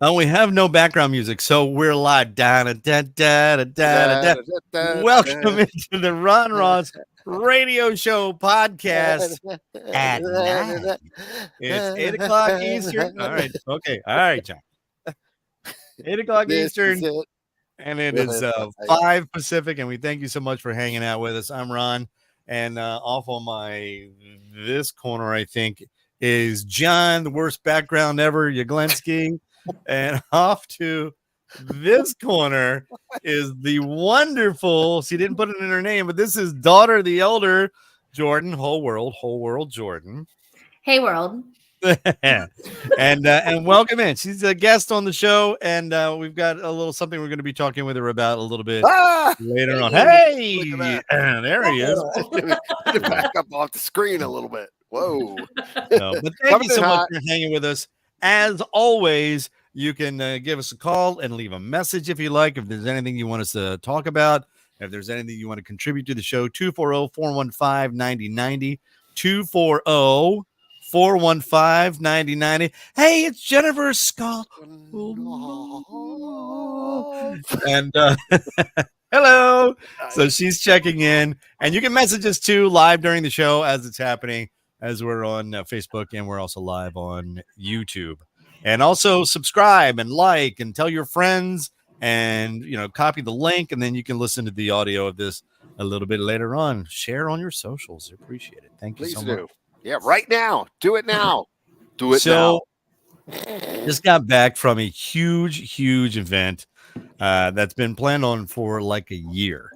We have no background music, so we're live. Da, da, da, da, da, da, da. Welcome into the Ron Ross Radio Show podcast at night. It's 8 o'clock Eastern. All right. Okay. All right, John. 8 o'clock This is Eastern, it. and it is 5 Pacific, and we thank you so much for hanging out with us. I'm Ron, and off on my this corner, I think, is John, the worst background ever, Yaglensky. And off to this corner is the wonderful, she didn't put it in her name, but this is daughter the elder, Jordan, whole world Jordan. Hey, world. and welcome in. She's a guest on the show, and we've got a little something we're going to be talking with her about a little bit later on. Hey, there he is. Back up off the screen a little bit. Whoa. No, but thank you so much for hanging with us. As always, you can give us a call and leave a message if you like. If there's anything you want us to talk about, if there's anything you want to contribute to the show, 240-415-9090, 240-415-9090. Hey, it's Jennifer Scott. And hello. So she's checking in, and you can message us too live during the show as it's happening, as we're on Facebook, and we're also live on YouTube. And also subscribe and like and tell your friends, and copy the link, and then you can listen to the audio of this a little bit later on. Share on your socials. Appreciate it. Thank you so much. Yeah, right now. Do it now. Do it now. Just got back from a huge event that's been planned on for like a year.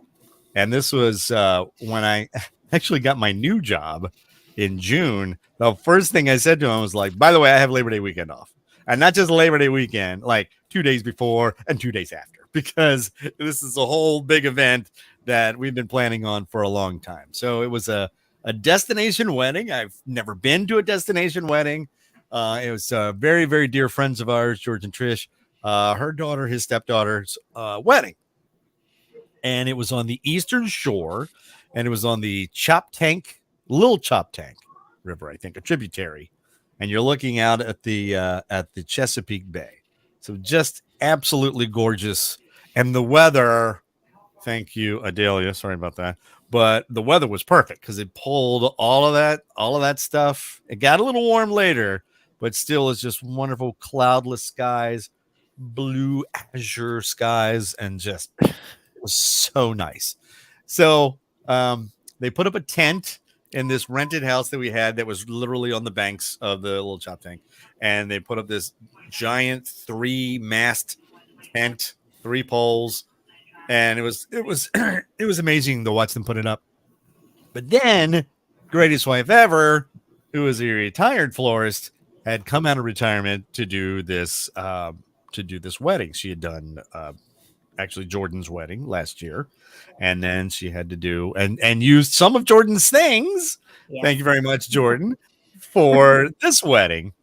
And this was when I actually got my new job in June. The first thing I said to him was like, by the way, I have Labor Day weekend off. And not just Labor Day weekend, like 2 days before and 2 days after, because this is a whole big event that we've been planning on for a long time. So it was a destination wedding. I've never been to a destination wedding. It was very, very dear friends of ours, George and Trish, her daughter, his stepdaughter's wedding. And it was on the Eastern Shore, and it was on the Little Choptank River, I think, a tributary. And you're looking out at the Chesapeake Bay. So just absolutely gorgeous. And the weather, thank you, Adelia. Sorry about that. But the weather was perfect because it pulled all of that stuff. It got a little warm later, but still it's just wonderful cloudless skies, blue azure skies, and just it was so nice. So they put up a tent in this rented house that we had that was literally on the banks of the Little Choptank, and they put up this giant 3-mast tent, 3 poles, and it was it was amazing to watch them put it up. But then, greatest wife ever, who was a retired florist, had come out of retirement to do this wedding. She had done actually Jordan's wedding last year, and then she had to do and used some of Jordan's things. Yes. Thank you very much, Jordan, for this wedding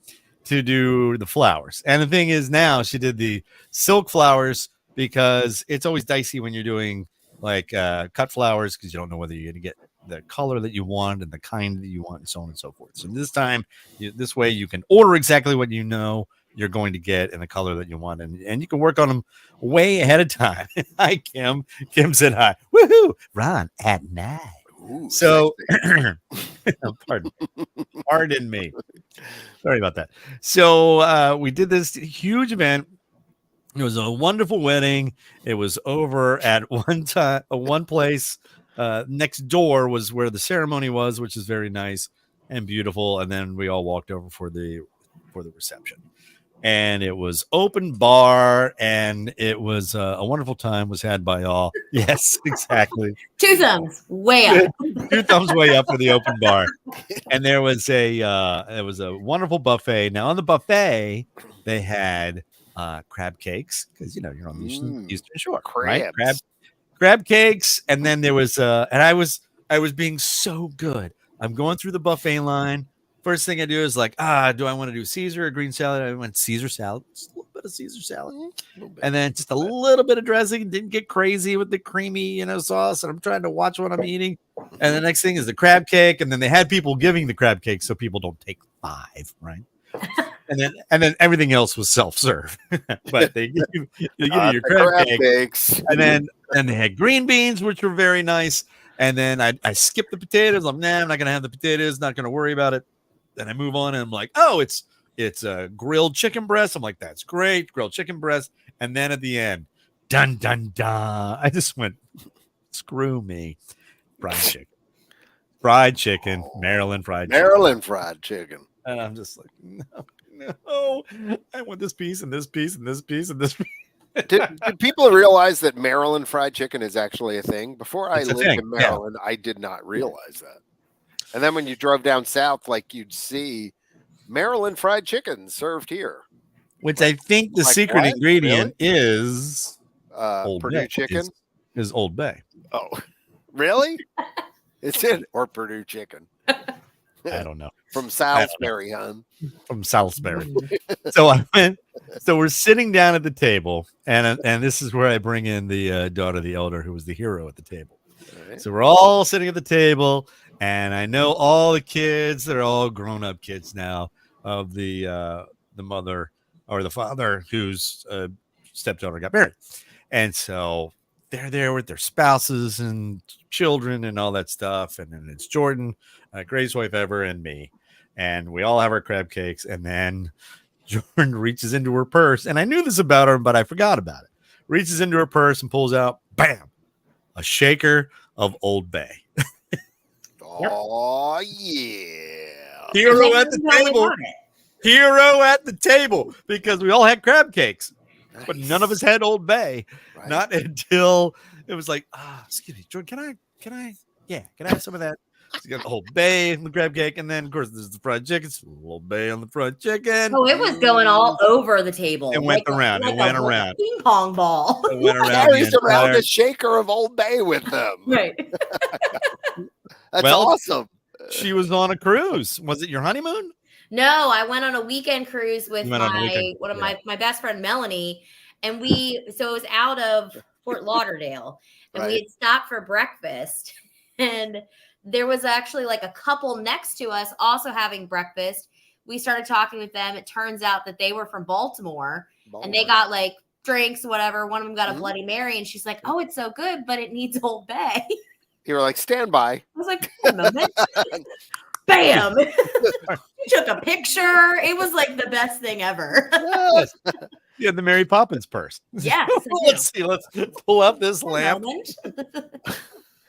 to do the flowers. And the thing is, now she did the silk flowers, because it's always dicey when you're doing like cut flowers, because you don't know whether you're going to get the color that you want and the kind that you want, and so on and so forth. So this time, this way you can order exactly what you know you're going to get in the color that you want, and you can work on them way ahead of time. Hi, Kim. Kim said hi. Woohoo! Ron at night. Ooh, so pardon me. Sorry about that. So we did this huge event. It was a wonderful wedding. It was over at one place. Next door was where the ceremony was, which is very nice and beautiful. And then we all walked over for the reception. And it was open bar, and it was a wonderful time was had by all. Yes, exactly. 2 thumbs way up. 2 thumbs way up for the open bar. And there was a wonderful buffet. Now on the buffet, they had crab cakes, because you're on the Eastern Shore, right? Crab cakes, and then there was and I was being so good. I'm going through the buffet line. First thing I do is like, do I want to do Caesar or green salad? I went Caesar salad, just a little bit of Caesar salad, and then just a little bit of dressing. Didn't get crazy with the creamy, sauce. And I'm trying to watch what I'm eating. And the next thing is the crab cake, and then they had people giving the crab cake so people don't take 5, right? and then everything else was self-serve. But they give you your The crab cake, cakes. and they had green beans, which were very nice. And then I skipped the potatoes. I'm not gonna have the potatoes. Not gonna worry about it. Then I move on, and I'm like, oh, it's a grilled chicken breast. I'm like, that's great, grilled chicken breast. And then at the end, dun dun dun, I just went, screw me, fried chicken, Maryland fried chicken. Maryland fried chicken. And I'm just like, no, I want this piece and this piece and this piece and this piece. Did people realize that Maryland fried chicken is actually a thing? Before I It's a lived thing, in Maryland, I did not realize that. And then when you drove down south, like you'd see Maryland fried chicken served here. Which I think the Like secret what? ingredient is Purdue Bay, chicken. is Old Bay. Oh, really? It's it or Purdue chicken. I don't know. From Salisbury, hon. From Salisbury. So we're sitting down at the table, and this is where I bring in the daughter, the elder, who was the hero at the table. Right. So we're all sitting at the table, and I know all the kids. They're all grown-up kids now of the mother or the father whose stepdaughter got married. And so they're there with their spouses and children and all that stuff. And then it's Jordan, greatest wife ever, and me. And we all have our crab cakes. And then Jordan reaches into her purse. And I knew this about her, but I forgot about it. Reaches into her purse and pulls out, bam, a shaker of Old Bay. Oh, yeah. Hero at the table. Hero at the table, because we all had crab cakes, but none of us had Old Bay. Right. Not until it was like, excuse me, Jordan, can I have some of that? So you got the Old Bay and the crab cake, and then of course there's the fried chicken. Old Bay on the fried chicken. Oh, it was going all over the table. It went around. Like It went a around. ping pong ball. It went around. Carries around a shaker of Old Bay with them. Right. That's Well, awesome. She was on a cruise. Was it your honeymoon? No, I went on a weekend cruise with You went on a weekend, one of my best friend Melanie, and so it was out of Fort Lauderdale, and we Right. had stopped for breakfast, and there was actually like a couple next to us also having breakfast. We started talking with them. It turns out that they were from Baltimore, and they got like drinks, whatever. One of them got a Bloody Mary, and she's like, "Oh, it's so good, but it needs Old Bay." You were like, stand by. I was like, "Wait a moment." Bam! He took a picture. It was like the best thing ever. Yes. You had the Mary Poppins purse. Yes. Let's see. Let's pull up this lamp.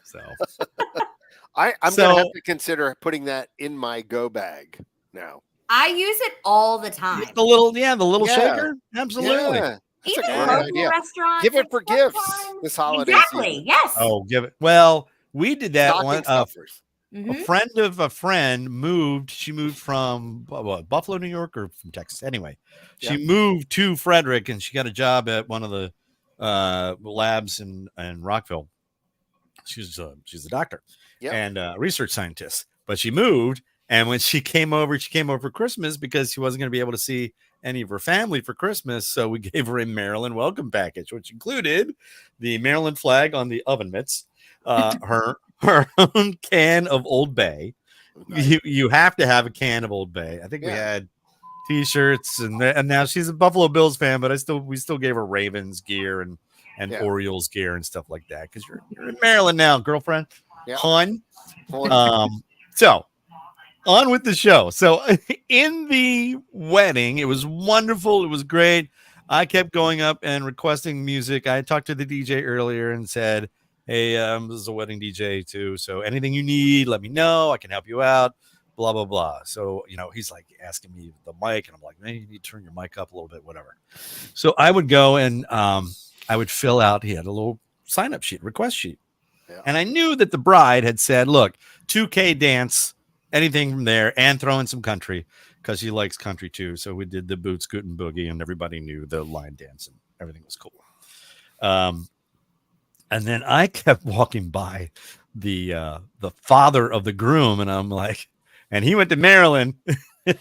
So I'm So- going to have to consider putting that in my go bag now. I use it all the time. the little Yeah. shaker. Absolutely. Yeah. That's Even a in great local idea. restaurants. Give it and for gifts sometimes- this holiday Exactly. season. Yes. Oh, give it. Well, we did that Stocking one. stuffers. A Mhm. friend of a friend moved. She moved from Buffalo, New York, or from Texas. Anyway, she moved to Frederick, and she got a job at one of the labs in Rockville. She's a doctor and a research scientist. But she moved, and when she came over for Christmas because she wasn't going to be able to see any of her family for Christmas. So we gave her a Maryland welcome package, which included the Maryland flag on the oven mitts, her own can of Old Bay. Nice. You have to have a can of Old Bay. I think we had T-shirts, and now she's a Buffalo Bills fan, but we still gave her Ravens gear and Orioles gear and stuff like that because you're in Maryland now, girlfriend, hun. So on with the show. So in the wedding, it was wonderful. It was great. I kept going up and requesting music. I talked to the DJ earlier and said, hey, this is a wedding DJ too. So anything you need, let me know. I can help you out, blah, blah, blah. So, he's like asking me the mic, and I'm like, man, you need to turn your mic up a little bit, whatever. So I would go and I would fill out, he had a little sign-up sheet, request sheet. Yeah. And I knew that the bride had said, look, 2K dance, anything from there, and throw in some country because she likes country too. So we did the boot scoot and boogie, and everybody knew the line dance, and everything was cool. And then I kept walking by the father of the groom, and I'm like, and he went to Maryland,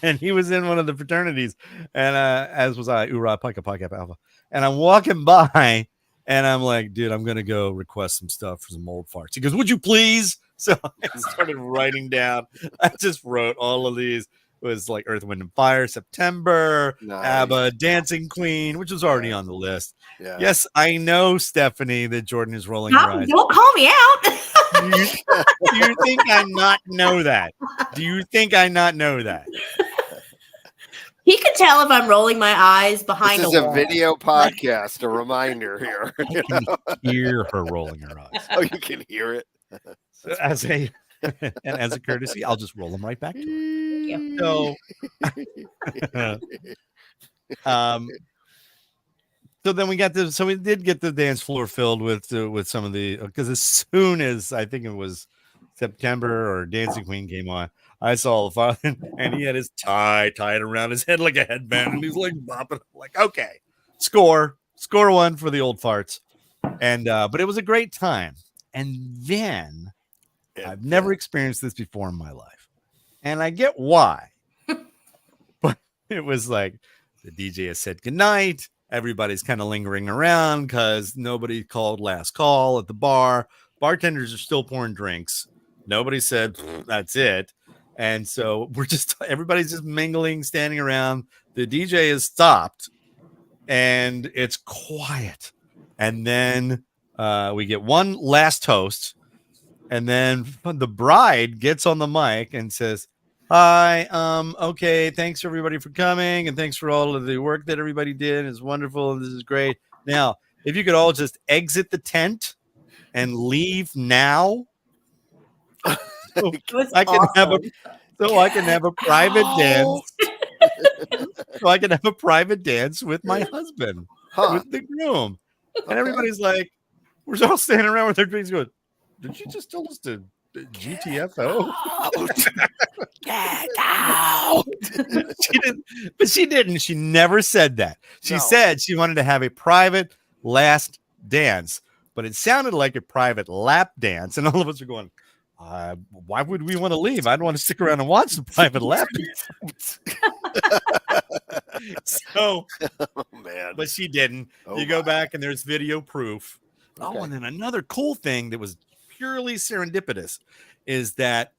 and he was in one of the fraternities, and as was I, Uri Pika Pi Kappa Alpha. And I'm walking by, and I'm like, dude, I'm gonna go request some stuff for some old farts. He goes, would you please? So I started writing down. I just wrote all of these, was like Earth, Wind, and Fire, September, Nice. ABBA, Dancing Queen, which was already on the list. Yeah. Yes, I know, Stephanie, that Jordan is rolling her eyes. Don't call me out. Do you think I not know that? Do you think I not know that? He could tell if I'm rolling my eyes behind This is a wall. video podcast. A reminder here. I can hear her rolling her eyes. Oh, you can hear it. So as a courtesy, I'll just roll them right back to her. So then we got this. So we did get the dance floor filled with some of the, because as soon as I think it was September or Dancing Queen came on, I saw the father, and he had his tie tied around his head like a headband, and he's like bopping. I'm like, okay, score one for the old farts, and but it was a great time. And then I've never experienced this before in my life, and I get why, but it was like the DJ has said goodnight. Everybody's kind of lingering around because nobody called last call at the bar. Bartenders are still pouring drinks. Nobody said that's it. And so everybody's just mingling, standing around. The DJ has stopped and it's quiet. And then we get one last toast. And then the bride gets on the mic and says, hi, okay, thanks everybody for coming, and thanks for all of the work that everybody did. It's wonderful. This is great. Now, if you could all just exit the tent and leave now, so I can have a private dance. So I can have a private dance with my husband, with the groom. And everybody's like, we're all standing around with their drinks going, did you just tell us to GTFO? Get out. She didn't. She never said that. She said she wanted to have a private last dance, but it sounded like a private lap dance. And all of us are going, why would we want to leave? I'd want to stick around and watch the private lap dance. So, man, but she didn't. You go back and there's video proof. Okay. Oh, and then another cool thing that was purely serendipitous is that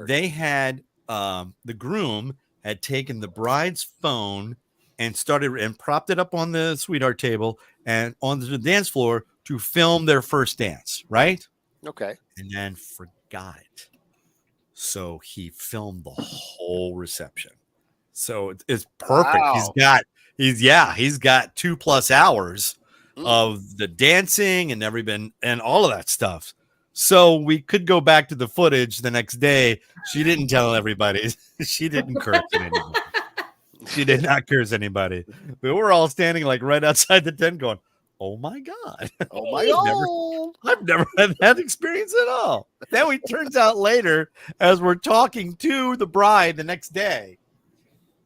they had the groom had taken the bride's phone and propped it up on the sweetheart table and on the dance floor to film their first dance, right? Okay. And then forgot it. So he filmed the whole reception. So it's perfect. Wow. He's got 2+ hours of the dancing and and all of that stuff. So we could go back to the footage the next day. She didn't tell everybody. She didn't curse at anybody. She did not curse anybody. But we're all standing like right outside the tent going, oh my God. Oh my God. I've never had that experience at all. Then it turns out later, as we're talking to the bride the next day,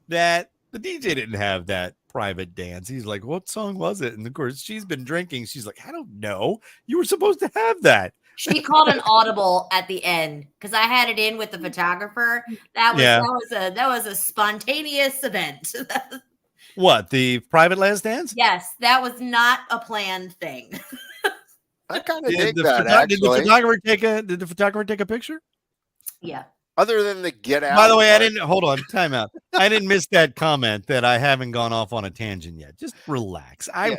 that the DJ didn't have that private dance. He's like, what song was it? And of course, she's been drinking. She's like, I don't know. You were supposed to have that. She called an audible at the end because I had it in with the photographer. That was a spontaneous event. What, the private last dance? Yes, that was not a planned thing. I kind of dig that. Did the photographer take a picture? Yeah. Other than the get out. By the way, I didn't hold on. Time out. I didn't miss that comment that I haven't gone off on a tangent yet. Just relax. I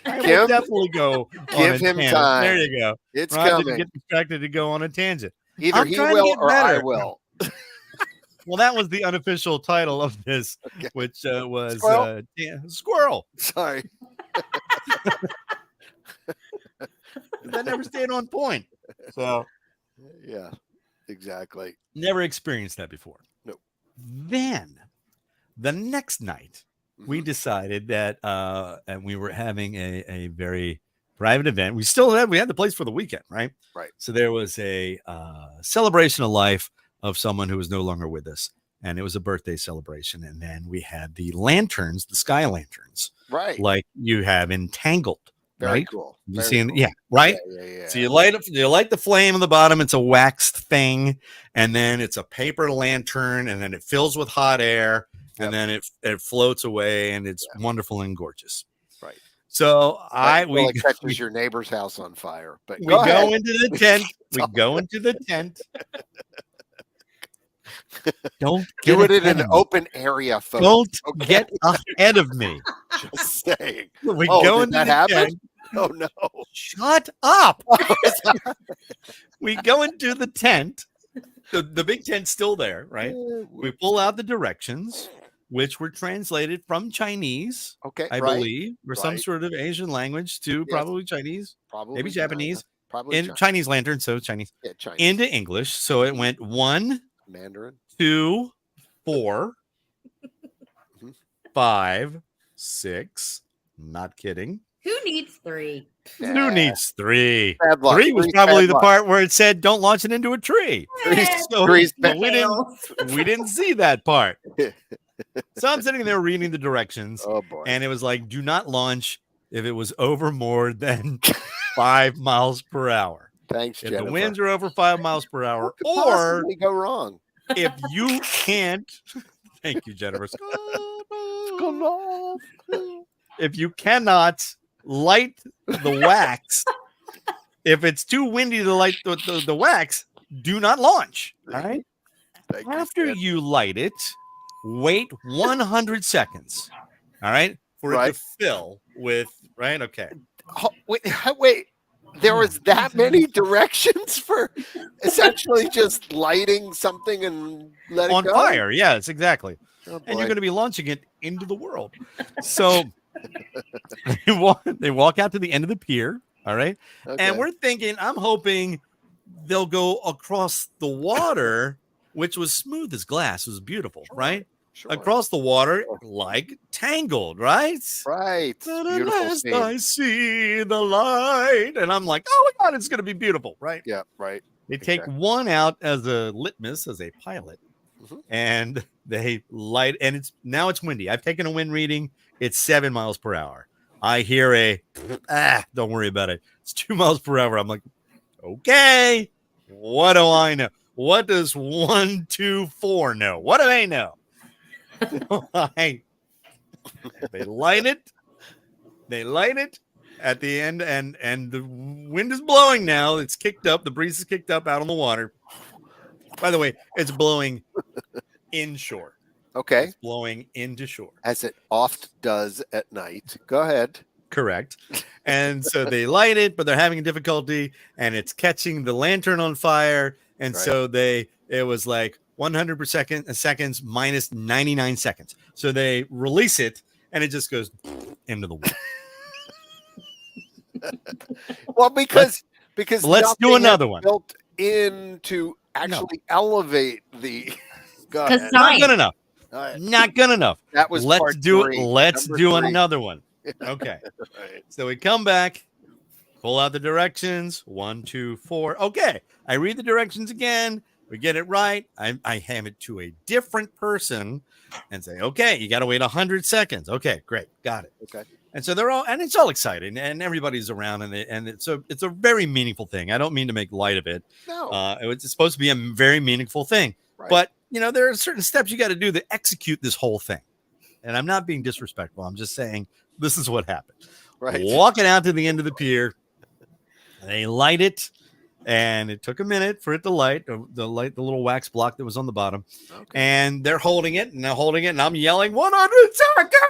will definitely go. Give him time. There you go. It's Ron coming. didn't get distracted to go on a tangent. Either he will or I will. Well, that was the unofficial title of this, which was Squirrel. Sorry. That never stayed on point. So, yeah, exactly. Never experienced that before. Nope. Then the next night, we decided that and we were having a very private event. We had the place for the weekend, right? Right. So there was a celebration of life of someone who was no longer with us, and it was a birthday celebration. And then we had the lanterns, the sky lanterns, right, like you have in Tangled. Very right? Cool. You see, cool. Yeah, right. Yeah. So you light the flame on the bottom. It's a waxed thing, and then it's a paper lantern, and then it fills with hot air, and then it floats away, and it's wonderful and gorgeous. Right. So it catches your neighbor's house on fire. But we go into the tent. We go into the tent. Don't Do get it in ahead an of me. open area, folks. Don't Okay? get ahead of me. Just saying. We Oh, go did into that the happen? tent. Oh no. Shut up. We go into the tent. The big tent's still there, right? We pull out the directions, which were translated from Chinese, Okay, I right. believe, or some Right. sort of Asian language to Yes. probably Chinese, Probably maybe China. Japanese, Probably in China. Chinese lantern, so Chinese, Yeah, Chinese. into English. So it went 1, Mandarin. 2, 4, Mhm. 5, 6. Not kidding. Who needs 3? Who needs 3? Bad luck. 3 was Three's probably bad the luck. part where it said, "Don't launch it into a tree." So Three's we bad. didn't see that part. So I'm sitting there reading the directions, Oh boy. and it was like, "Do not launch if it was over more than 5 miles per hour. Thanks, If Jennifer. the winds are over 5 miles per hour, What could or possibly go wrong? if you can't." Thank you, Jennifer. If you cannot light the wax, if it's too windy to light the wax, do not launch. All right. Thank you, After Jen. you light it, wait 100 seconds. All right. For it Right. to fill with, right? Okay. Oh, wait. There was that many directions for essentially just lighting something and letting On go? fire. Yes, exactly. Oh, And you're boy. going to be launching it into the world. So they walk out to the end of the pier. All right. Okay. And we're thinking, I'm hoping they'll go across the water, which was smooth as glass. It was beautiful, Sure. right? Sure. Across the water, like Tangled, right? Right. But at Beautiful last scene. I see the light. And I'm like, oh my God, it's going to be beautiful, right? Yeah, right. They take Exactly. one out as a litmus, as a pilot, Mhm. and they light, and it's windy. I've taken a wind reading. It's 7 miles per hour. I hear don't worry about it. It's 2 miles per hour. I'm like, okay, what do I know? What does 1, 2, 4 know? What do they know? They light it. They light it at the end, and the wind is blowing now. It's kicked up. The breeze is kicked up out on the water. By the way, it's blowing inshore. Okay. It's blowing into shore. As it oft does at night. Go ahead. Correct. And so they light it, but they're having difficulty, and it's catching the lantern on fire. And Right. so it was like 100% seconds minus 99 seconds. So they release it, and it just goes into the water. Well, because let's do nothing another is one. built in to actually elevate the. Go Because ahead. Not good enough. All right. Not good enough. That was Let's part do three. Let's Number do 3. another one. Okay. Right. So we come back, pull out the directions. 1, 2, 4. Okay. I read the directions again. We get it right. I hand it to a different person and say, okay, you got to wait 100 seconds. Okay, great. Got it. Okay. And so it's all exciting, and everybody's around, and it's a very meaningful thing. I don't mean to make light of it. No. It's supposed to be a very meaningful thing, Right. but there are certain steps you got to do to execute this whole thing. And I'm not being disrespectful. I'm just saying this is what happened. Right. Walking out to the end of the pier, they light it, and it took a minute for it to light the little wax block that was on the bottom. Okay. And they're holding it, and I'm yelling 100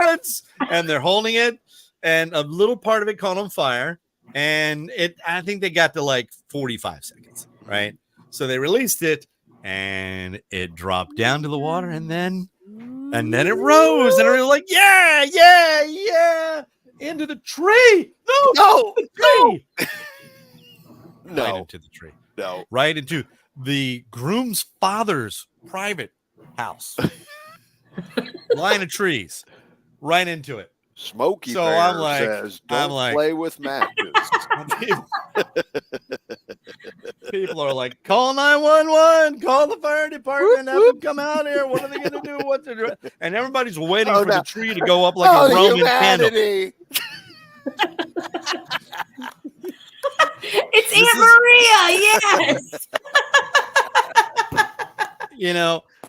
seconds, and they're holding it, and a little part of it caught on fire, and I think they got to like 45 seconds, right? So they released it, and it dropped down to the water, and then it rose, and they were like, yeah, into the tree. No, tree. No. Right into the tree. No. Right into the groom's father's private house. Line of trees. Right into it. Smokey So Bear I'm like- says, don't like- play with matches. People are like, call 911, call the fire department, have them come out here. What are they going to do? What to do? And everybody's waiting Oh, for no. the tree to go up like a Roman candle. humanity. It's This Aunt Maria. Yes.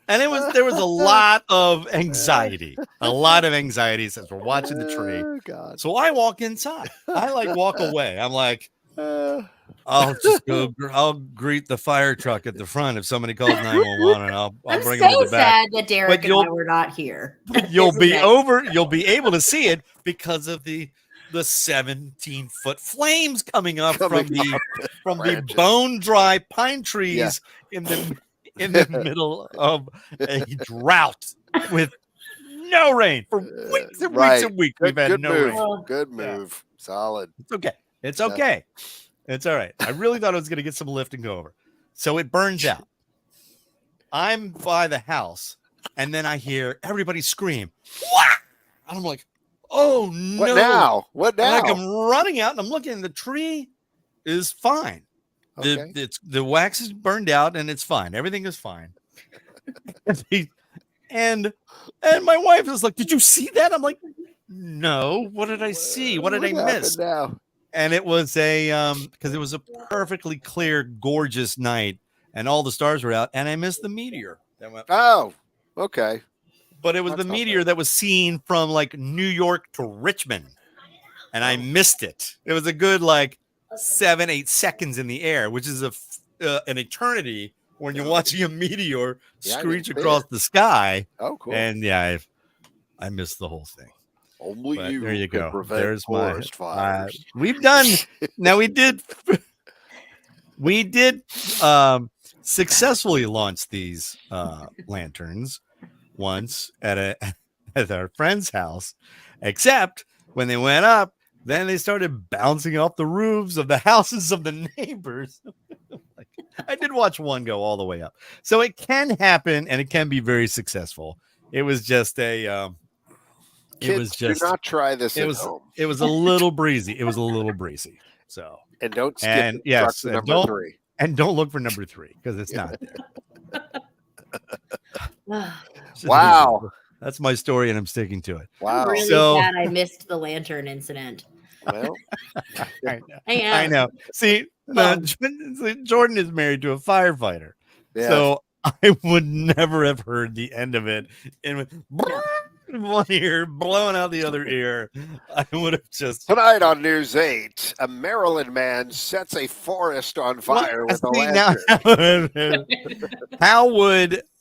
And there was a lot of anxiety, as we're watching the tree. Oh, God. So I walk inside. I walk away. I'm like, I'll just go. I'll greet the fire truck at the front if somebody calls 911, and I'll I'm bring them to so the back. sad that Derek and I were not here. You'll be able to see it because of the 17-foot flames coming up from the bone dry pine trees in the middle of a drought with no rain for weeks and weeks and weeks. We've had no rain. Good move. Solid. It's okay. It's okay. It's all right. I really thought I was going to get some lift and go over. So it burns out. I'm by the house, and then I hear everybody scream. Wah! And I'm like, oh, no. What now? What now? And like I'm running out, and I'm looking, and the tree is fine. Okay. The wax is burned out, and it's fine. Everything is fine. and my wife was like, did you see that? I'm like, no. What did I see? What did I miss? Now? And it was because it was a perfectly clear, gorgeous night, and all the stars were out, and I missed the meteor that went. Oh, okay. But it was the meteor that was seen from like New York to Richmond, and I missed it. It was a good 7-8 seconds in the air, which is an eternity when you're watching a meteor screech across the sky. Oh, cool. And I missed the whole thing. Only but you there you go. Prevent There's forest fires. We've done now. We did successfully launch these lanterns once at our friend's house, except when they went up, then they started bouncing off the roofs of the houses of the neighbors. I did watch one go all the way up, so it can happen and it can be very successful. It was just a Kids, do not try this at home. It was a little breezy. It was a little breezy. So don't skip number 3. And don't look for number 3 because it's not there. Wow. That's my story, and I'm sticking to it. Wow. I'm really glad I missed the lantern incident. Well, I know. See, Jordan is married to a firefighter. Yeah. So I would never have heard the end of it. And with one ear blowing out the other ear, I would have just. Tonight on News 8, a Maryland man sets a forest on fire with a lantern.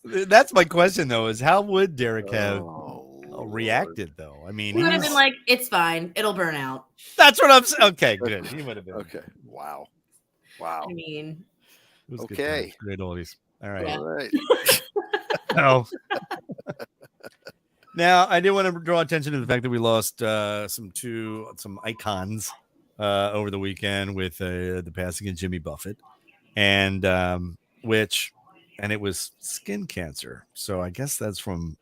That's my question, though, is how would Derek have reacted, though? I mean, he would have been like, it's fine. It'll burn out. That's what I'm saying. Okay, good. He would have been. Okay. Wow. I mean, okay. Great oldies. All right. Yeah. All right. No. Now, I did want to draw attention to the fact that we lost some icons over the weekend with the passing of Jimmy Buffett, and it was skin cancer. So I guess that's from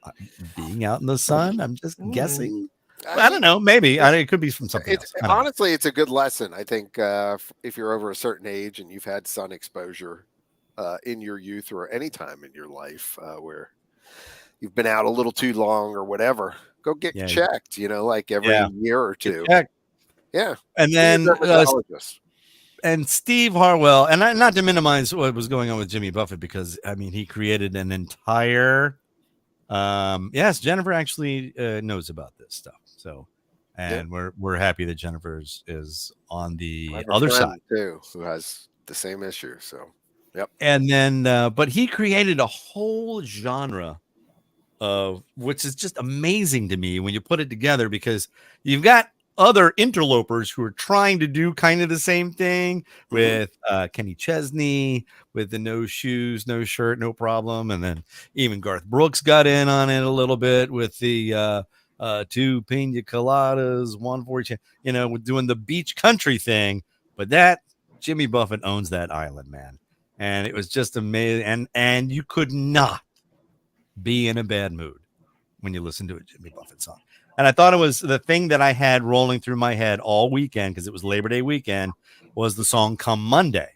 being out in the sun. I'm just guessing. I don't know. Maybe it could be from something else. Honestly, it's a good lesson. I think if you're over a certain age and you've had sun exposure in your youth or any time in your life where you've been out a little too long or whatever, go get checked, like every year or two. Yeah. And then and Steve Harwell, and not to minimize what was going on with Jimmy Buffett, because I mean, he created an entire yes, Jennifer actually knows about this stuff. So, and we're happy that Jennifer is on the other side too, who has the same issue. So, yep. And then, but he created a whole genre of, which is just amazing to me when you put it together, because you've got other interlopers who are trying to do kind of the same thing with Kenny Chesney with the no shoes, no shirt, no problem. And then even Garth Brooks got in on it a little bit with the 2 pina coladas, 1 for each, with doing the beach country thing. But that Jimmy Buffett owns that island, man. And it was just amazing. And you could not be in a bad mood when you listen to a Jimmy Buffett song. And I thought it was the thing that I had rolling through my head all weekend, because it was Labor Day weekend, was the song Come Monday.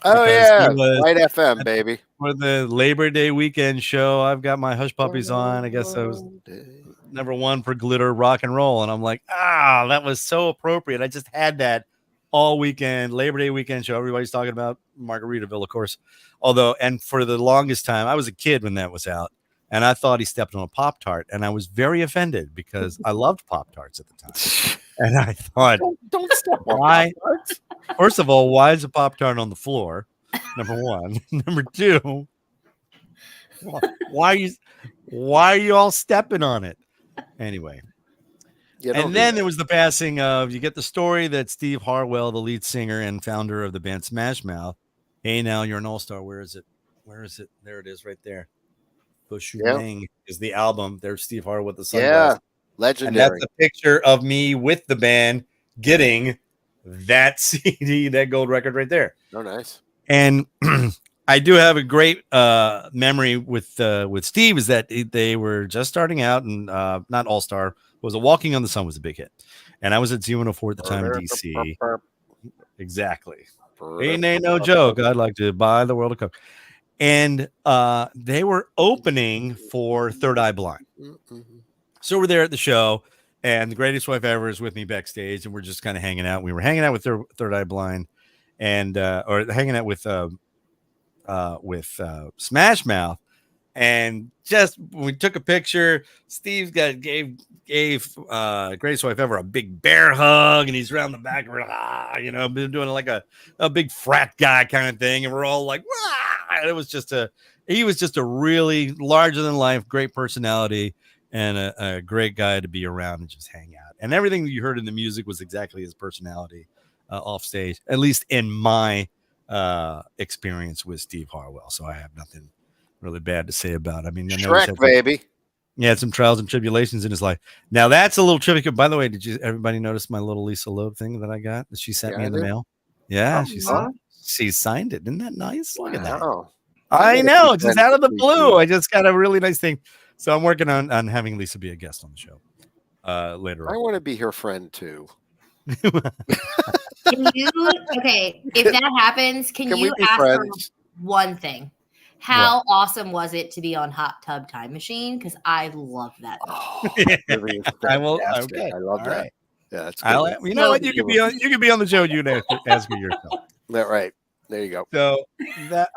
Oh, yeah. White FM, baby. For the Labor Day weekend show, I've got my Hush Puppies on. I guess I was number 1 for glitter rock and roll. And I'm like, that was so appropriate. I just had that all weekend, Labor Day weekend show. Everybody's talking about Margaritaville, of course. And for the longest time, I was a kid when that was out. And I thought he stepped on a Pop-Tart, and I was very offended because I loved Pop-Tarts at the time. And I thought, don't step on Pop-Tarts. First of all, why is a Pop-Tart on the floor? Number one. Number two, why are you all stepping on it? Anyway. Yeah, And then there was the passing of, you get the story that Steve Harwell, the lead singer and founder of the band Smash Mouth, hey, now you're an all-star. Where is it? There it is right there. Push You Bang is the album. There's Steve Harwell with the sunglasses. Yeah, legendary. And that's a picture of me with the band getting that CD, that gold record right there. Oh, nice. And I do have a great memory with Steve, is that they were just starting out, and not all-star. It was a Walking on the Sun was a big hit. And I was at Z104 at the time in DC. Exactly. Ain't no joke. I'd like to buy the world of Coke. And they were opening for Third Eye Blind. So we're there at the show, and The Greatest Wife Ever is with me backstage, and we're just kind of hanging out. We were hanging out with Third Eye Blind, and or hanging out with Smash Mouth. And just when we took a picture, Steve gave Greatest Wife Ever a big bear hug, and he's around the back, been doing like a big frat guy kind of thing, and we're all like, wow! He was just a really larger than life, great personality, and a great guy to be around and just hang out. And everything that you heard in the music was exactly his personality off stage, at least in my experience with Steve Harwell. So I have nothing really bad to say about it. I mean, Shrek, baby. He had some trials and tribulations in his life. Now that's a little tricky. By the way, did everybody notice my little Lisa Loeb thing that I got that she sent me in the mail? Yeah, she signed it. Isn't that nice? Look at that. I know, just out of the blue. I just got a really nice thing. So I'm working on having Lisa be a guest on the show later on. I want to be her friend too. If that happens, can you ask her one thing? How awesome was it to be on Hot Tub Time Machine? Because I love that. I will. Okay, I love that. Right. Yeah, that's good. You know what? You could be on the show. You can ask me yourself. That right. There you go. So that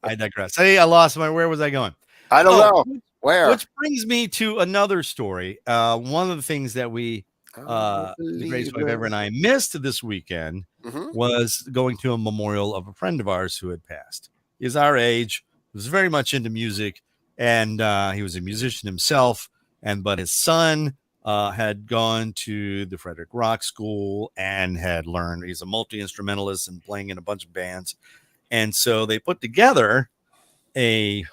I digress. Hey, I lost where was I going? I don't know. Where? Which brings me to another story. One of the things that we The Greatest Wife Ever and I missed this weekend was going to a memorial of a friend of ours who had passed. He's our age, was very much into music, and he was a musician himself. But his son had gone to the Frederick Rock School and had learned. He's a multi-instrumentalist and playing in a bunch of bands. And so they put together a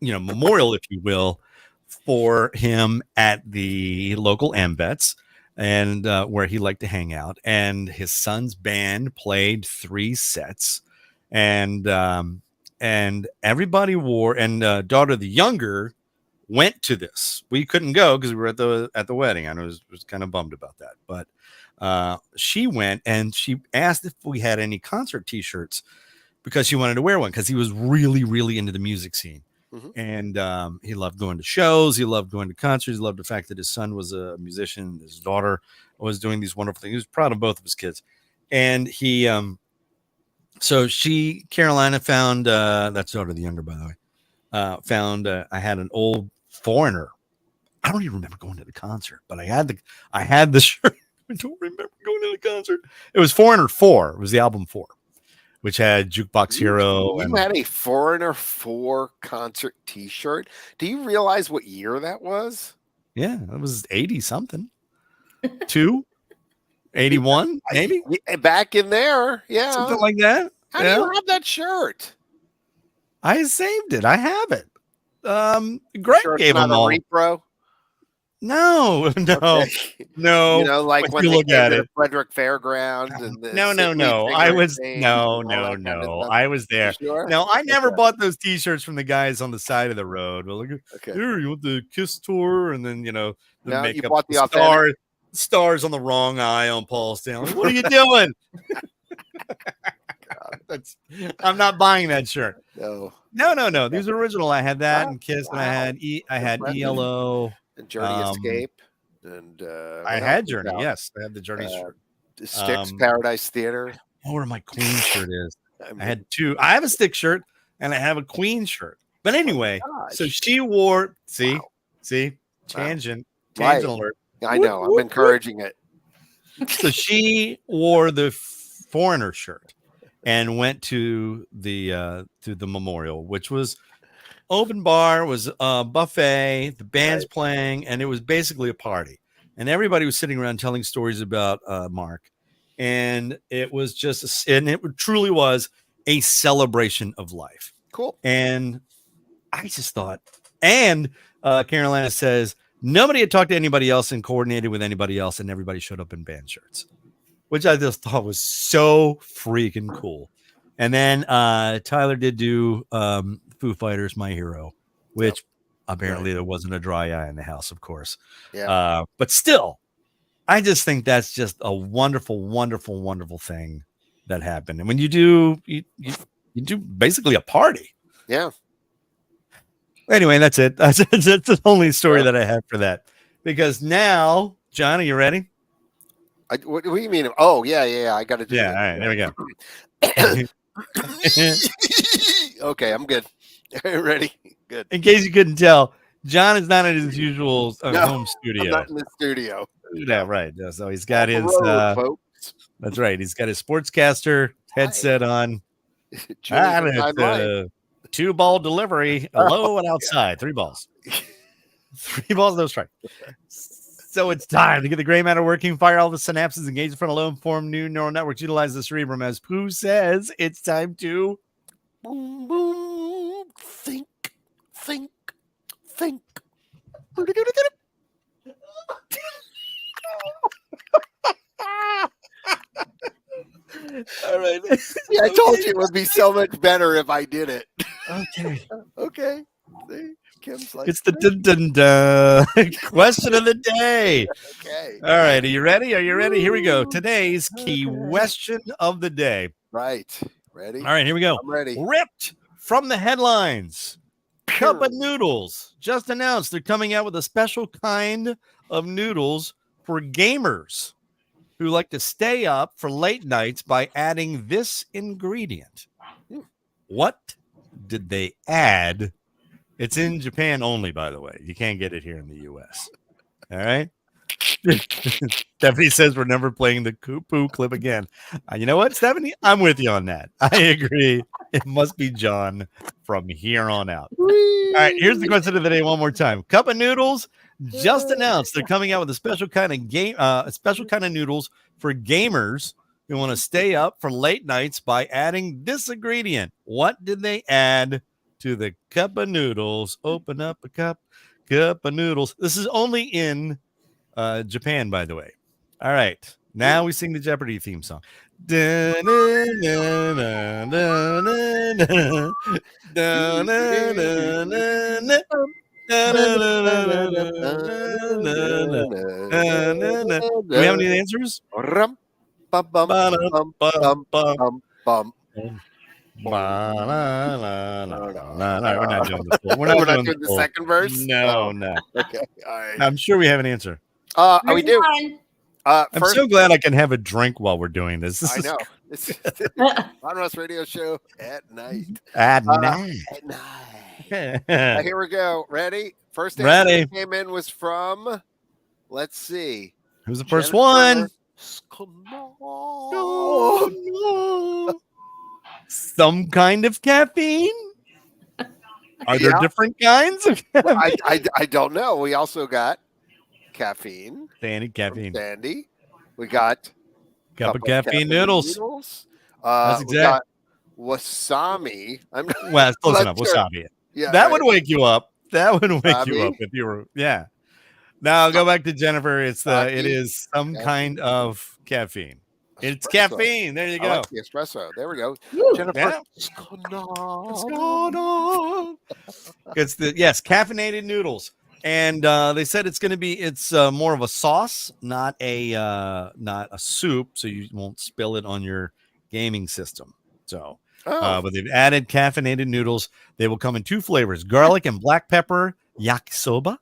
memorial, if you will, for him at the local AMVETS, and where he liked to hang out. And his son's band played 3 sets, and everybody wore. And daughter, the younger, went to this. We couldn't go because we were at the wedding. I was kind of bummed about that, but she went, and she asked if we had any concert T-shirts because she wanted to wear one, because he was really, really into the music scene. And he loved going to shows. He loved going to concerts. He loved the fact that his son was a musician. His daughter was doing these wonderful things. He was proud of both of his kids. And he, Carolina found, that's daughter, the younger, by the way, found, I had an old Foreigner. I don't even remember going to the concert, but I had the shirt. I don't remember going to the concert. It was Foreigner 4. It was the album 4. Which had Jukebox Hero. You had a Foreigner 4 concert T-shirt. Do you realize what year that was? Yeah, it was 80 something. 81, maybe? Back in there, yeah. Something like that. How do you have that shirt? I saved it. I have it. Greg gave them all. Repro? No. Okay. No. You know, like when they came to the Frederick Fairground. And no. I was I was there. Sure? No, I never bought those T-shirts from the guys on the side of the road. Well, here, you want the Kiss tour, and then the makeup, you bought the stars on the wrong eye on Paul Stanley. What are you doing? I'm not buying that shirt. No. These are original. I had that and Kiss, and I had ELO. And Journey Escape, and I had Journey. Yes, I had the Journey shirt. Styx Paradise Theater. Where my Queen shirt is. I had 2. I have a Styx shirt and I have a Queen shirt. But anyway, so she wore. See, tangent alert. I know. I'm encouraging it. So she wore the foreigner shirt and went to the memorial, which was open bar, was a buffet, the band's playing, and it was basically a party. And everybody was sitting around telling stories about Mark. And it was just, and it truly was a celebration of life. Cool. And I just thought, and Carolina says, nobody had talked to anybody else and coordinated with anybody else, and everybody showed up in band shirts, which I just thought was so freaking cool. And then Tyler did do Foo Fighters, My Hero, which apparently there wasn't a dry eye in the house, of course. Yeah. But still, I just think that's just a wonderful, wonderful, wonderful thing that happened. And when you do, you do basically a party. Yeah. Anyway, that's it. That's the only story that I have for that. Because now, John, are you ready? What do you mean? Oh, yeah. I got to do it. All right, there we go. Okay, I'm good. Ready? Good. In case you couldn't tell, John is not in his usual home studio. I'm not in the studio. Yeah, right. So he's got his. Folks. That's right. He's got his sportscaster headset on. It's 2-ball delivery, low and outside. 3 balls. 3 balls, no strike. So it's time to get the gray matter working, fire all the synapses, engage in front of low-informed new neural networks, utilize the cerebrum. As Pooh says, it's time to boom, boom, think. All right. Yeah, I told you it would be so much better if I did it. Okay. See? Kim's like, it's the dun question of the day. Okay. All right. Are you ready? Here we go. Today's key question of the day. Right. Ready? All right. Here we go. I'm ready. Ripped from the headlines. Cup of Noodles just announced they're coming out with a special kind of noodles for gamers who like to stay up for late nights by adding this ingredient. What did they add? It's in Japan only, by the way. You can't get it here in the U.S. All right? Stephanie says we're never playing the poo clip again. You know what, Stephanie? I'm with you on that. I agree. It must be John from here on out. All right, here's the question of the day one more time. Cup of Noodles just announced they're coming out with a special kind of noodles for gamers who want to stay up for late nights by adding this ingredient. What did they add to the cup of noodles? Open up a cup of noodles. This is only in Japan, by the way. All right, now we sing the Jeopardy theme song. Do we have any answers? We're not doing this. We're not doing the second verse. No. Okay, all right. I'm sure we have an answer. We do. I'm so glad I can have a drink while we're doing this. I know. It's On Ross Radio Show at night. At night. Here we go. Ready? First answer that came in was from, let's see. Who's the first one? Some kind of caffeine? Are there different kinds of caffeine? I don't know. We also got caffeine. Sandy. We got cup of caffeine noodles. That's exactly. We got wasabi. Well, it's close enough. Wasabi. Yeah, that would wake you up. That would wake you up if you were. Yeah. Now I'll go back to Jennifer. It is some kind of caffeine. It's caffeine. There you go. I like the espresso. There we go. Jennifer. Yeah. What's going on? It's caffeinated noodles. And they said it's more of a sauce, not a soup, so you won't spill it on your gaming system. So, but they've added caffeinated noodles. They will come in 2 flavors: garlic and black pepper yakisoba,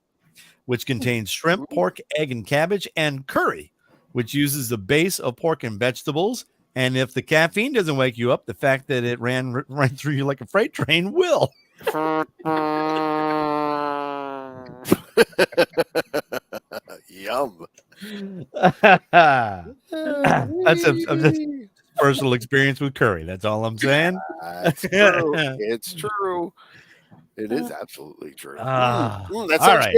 which contains shrimp, pork, egg, and cabbage, and curry, which uses the base of pork and vegetables. And if the caffeine doesn't wake you up, the fact that it ran right through you like a freight train will. Yum. That's a personal experience with curry. That's all I'm saying. It's true. It's true. It is absolutely true. That All sounds right.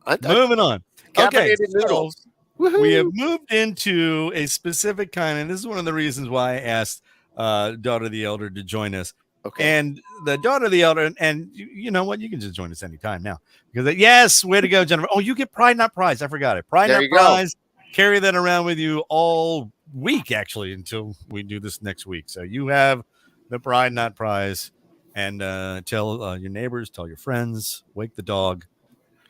good. Moving on. Okay, Caffeinated so noodles. we have Woohoo. moved into a specific kind, and this is one of the reasons why I asked Daughter the Elder to join us. Okay. And the Daughter the Elder, and you know what? You can just join us anytime now. Because yes, way to go, Jennifer. Oh, you get Pride Not Prize. I forgot it. Pride There Not you go. Prize. Carry that around with you all week, actually, until we do this next week. So you have the Pride Not Prize, and tell your neighbors, tell your friends, wake the dog,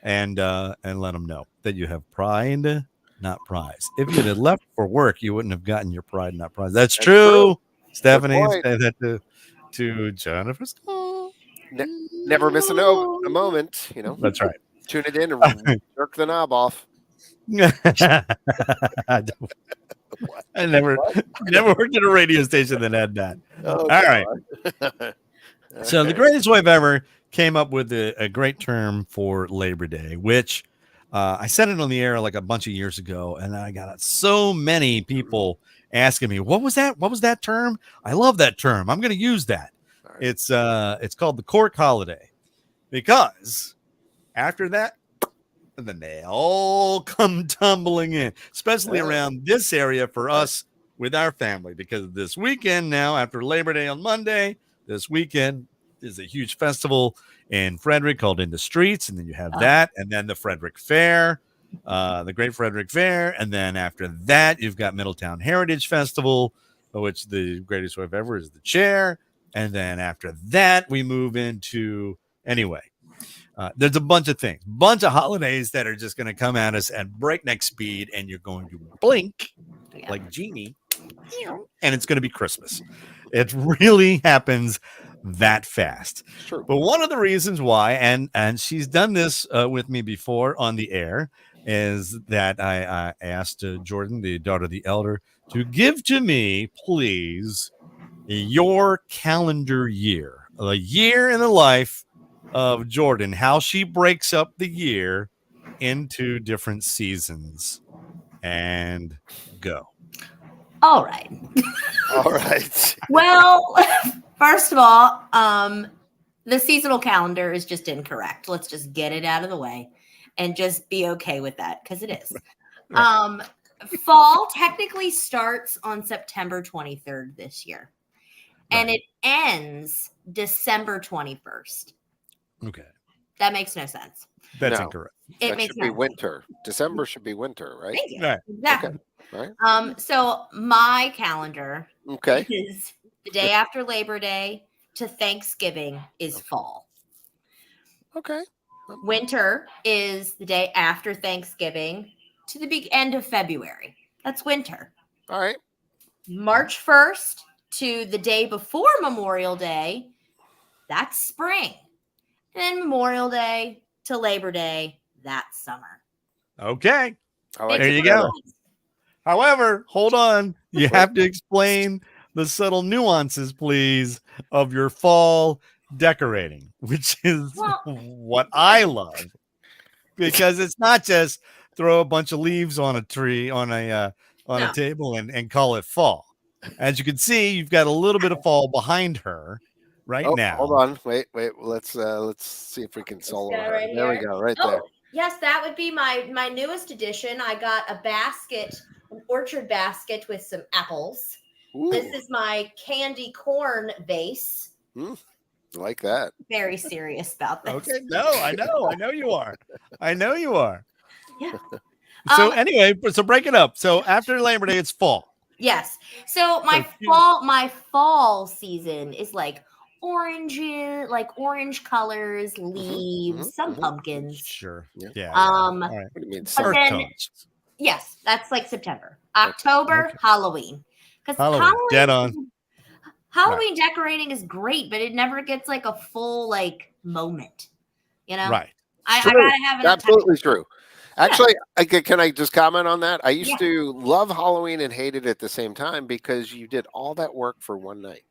and let them know that you have Pride Not Prize. If you had left for work, you wouldn't have gotten your Pride Not Prize. That's true. Stephanie, point. say that to Jennifer. Never miss a moment. You know, That's right. tune it in and jerk the knob off. I never worked at a radio station that had that. Oh, All right. So the greatest wave ever came up with a great term for Labor Day, which I said it on the air like a bunch of years ago, and I got so many people asking me, "What was that? What was that term? I love that term. I'm going to use that." Right. It's called the cork holiday, because after that, then they all come tumbling in, especially around this area for us with our family, because this weekend now, after Labor Day on Monday, this weekend is a huge festival in Frederick called In the Streets, and then you have that, and then the Frederick Fair, the Great Frederick Fair, and then after that, you've got Middletown Heritage Festival, which the greatest wave ever is the chair, and then after that, we move into there's a bunch of things, bunch of holidays that are just going to come at us at breakneck speed, and you're going to blink like Genie, and it's going to be Christmas. It really happens that fast. Sure. But one of the reasons why, and she's done this with me before on the air, is that I asked Jordan, the Daughter of the Elder, to give to me, please, your calendar year, a year in the life of Jordan, how she breaks up the year into different seasons. And go. All right. All right. Well, first of all, the seasonal calendar is just incorrect. Let's just get it out of the way and just be okay with that, because it is. Right. Fall technically starts on September 23rd this year, and it ends December 21st. Okay. That makes no sense. That's incorrect. That should be winter. December should be winter, right? Thank you. Right. Exactly. Okay. Right. So my calendar is the day after Labor Day to Thanksgiving is fall. Okay. Winter is the day after Thanksgiving to the big end of February. That's winter. All right. March 1st to the day before Memorial Day, that's spring. And then Memorial Day to Labor Day, that's summer. Okay. Like there you go. However, hold on. You have to explain the subtle nuances, please, of your fall decorating, which is what I love. Because it's not just throw a bunch of leaves on a tree, on a table and call it fall. As you can see, you've got a little bit of fall behind her now. Hold on. Wait. Let's see if we can solo her. Right there we go. Right there. Yes, that would be my newest addition. I got a basket, an orchard basket with some apples. Ooh. This is my candy corn vase. Like that. Very serious about this. Okay. No, I know you are. Yeah. So anyway, so break it up. So after Labor Day, it's fall. Yes. So my fall season is like orange colors, leaves, some pumpkins. Sure. Yeah. All right. What do you mean? Earth tones. Yes, that's like September. October, okay. Halloween. Because Halloween, dead on. Halloween decorating is great, but it never gets like a full moment. You know? Right. I gotta have it. Absolutely true. Actually, can I just comment on that? I used to love Halloween and hate it at the same time because you did all that work for one night.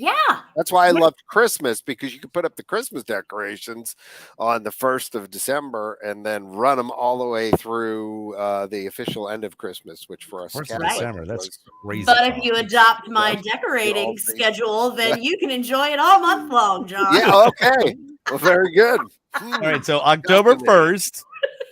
Yeah. That's why I loved Christmas, because you could put up the Christmas decorations on the 1st of December and then run them all the way through the official end of Christmas, which for us 1st of Catholics December. That's was crazy. But if you adopt my Yeah. decorating All things. schedule, then you can enjoy it all month long, John. Yeah, okay. Well, very good. all right. So October 1st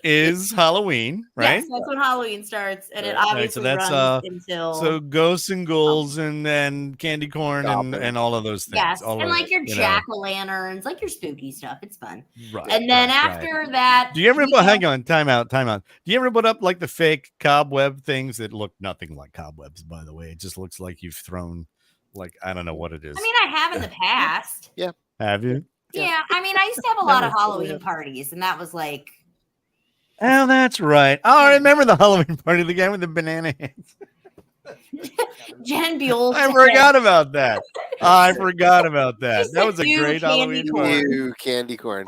is Halloween, right? Yes, that's when Halloween starts, and it Right. So obviously that's runs until. so ghosts and ghouls and candy corn Goblins. and all of those things. Yes, all and of, like your you know. jack-o'-lanterns, like your spooky stuff. It's fun. Right. And then right, after that, do you ever we put, go- hang on, time out. Do you ever put up like the fake cobweb things that look nothing like cobwebs, by the way? It just looks like you've thrown, like, I don't know what it is. I mean, I have in the past. Have you? Yeah, I mean, I used to have a lot of Never. Halloween parties, and that was like, Oh, that's right. Oh, I remember the Halloween party, the guy with the banana hands. Jen Buell. I forgot about that. I forgot about that. She That said was a you great candy Halloween corn. party. Ew, candy corn.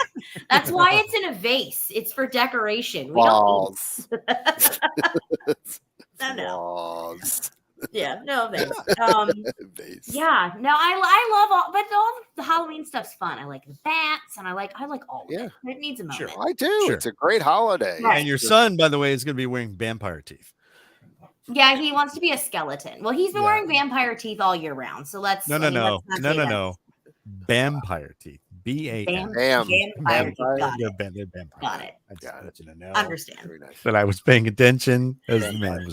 That's why it's in a vase. It's for decoration. We Balls. don't. No. Balls. Yeah, no thanks. Base. Yeah, no, I love all the Halloween stuff's fun. I like the bats, and I like all of Yeah. it. It needs a moment. Sure. I do. Sure. It's a great holiday. Right. And your son, by the way, is going to be wearing vampire teeth. Yeah, he wants to be a skeleton. Well, he's been Yeah. wearing vampire teeth all year round. So let's No. let's not say that. No. Vampire teeth. B-A-M. Bam. Vampire teeth. Got They're it. they're vampire. Got it. I just Got want you to know Understand. Very nice. that I was paying attention as Vampire.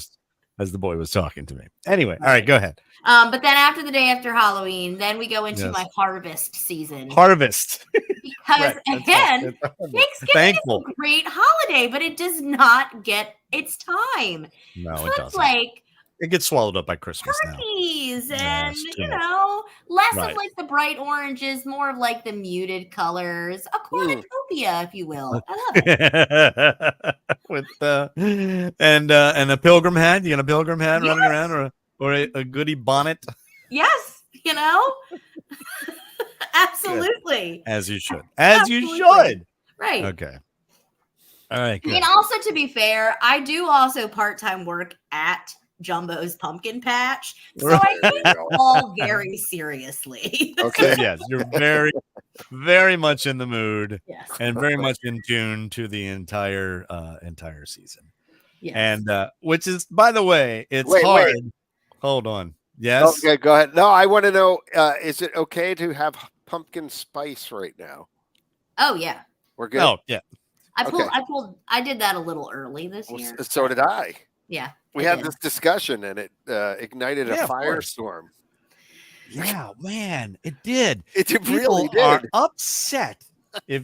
as the boy was talking to me. Anyway, all right, go ahead. But then after the day after Halloween, then we go into Yes. my harvest season. Harvest. Because Right, again, that's right. Thanksgiving Thankful. is a great holiday, but it does not get its time. No, So it it's doesn't. like It gets swallowed up by Christmas now. turkeys Yeah, and it's too you much. know, less Right. of like the bright oranges, more of like the muted colors, a cornucopia, if you will. I love it. With and a pilgrim hat. You got a pilgrim hat running Yes. around, or a goody bonnet, Yes, you know, absolutely as you should. As you Absolutely. should. right. Okay. All right. Good. And also, to be fair, I do also part-time work at Jumbo's Pumpkin Patch, so I take it all very seriously. Okay. Yes, you're very, very much in the mood Yes, and very much in tune to the entire season. yes. And which is, by the way, it's Wait, hard. wait. Hold on. Yes. Okay, go ahead. No, I want to know, is it okay to have pumpkin spice right now? Oh yeah, We're good. Oh, yeah. I did that a little early this Well, year. so did I. Yeah, We I had did. this discussion and it ignited Yeah, a of course. firestorm. Yeah, man, it did. It People really are did. upset if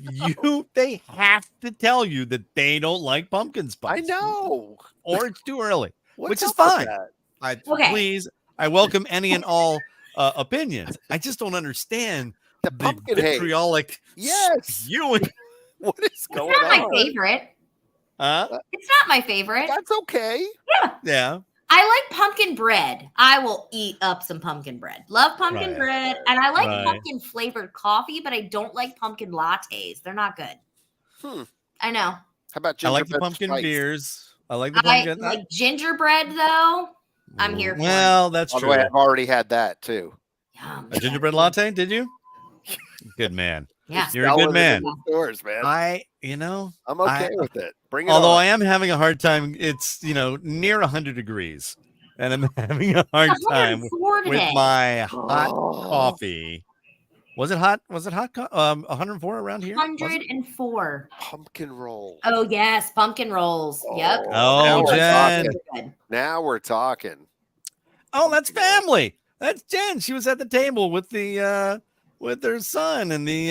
they have to tell you that they don't like pumpkin spice. I know. Or it's too early. What's Which is up with fine. that? Okay. Please, I welcome any and all opinions. I just don't understand The the pumpkin hate. vitriolic Yes. spewing. What is It's going not my on? favorite. Huh? It's not my favorite. That's okay. Yeah. I like pumpkin bread. I will eat up some pumpkin bread. Love pumpkin Right. bread, and I like Right. pumpkin flavored coffee, but I don't like pumpkin lattes. They're not good. Hmm. I know. How about I like the gingerbread pumpkin spice? beers. I like the I pumpkin. like gingerbread though. I'm here for it. Well, that's By the true. way, I've already had that too. Yum. A gingerbread latte, did you? Good man. Yeah. You're a good man. Stores, man. I'm okay with it. Bring it although on. I am having a hard time. It's near 100 degrees, and I'm having a hard time 104 with today. my hot Oh. coffee. Was it hot? Was it hot? 104 around here? Was it? 104. Pumpkin roll. Oh yes, pumpkin rolls. Yep. Oh, now we're Jen. talking. Good. Now we're talking. Oh, that's family. That's Jen. She was at the table with the with her son and the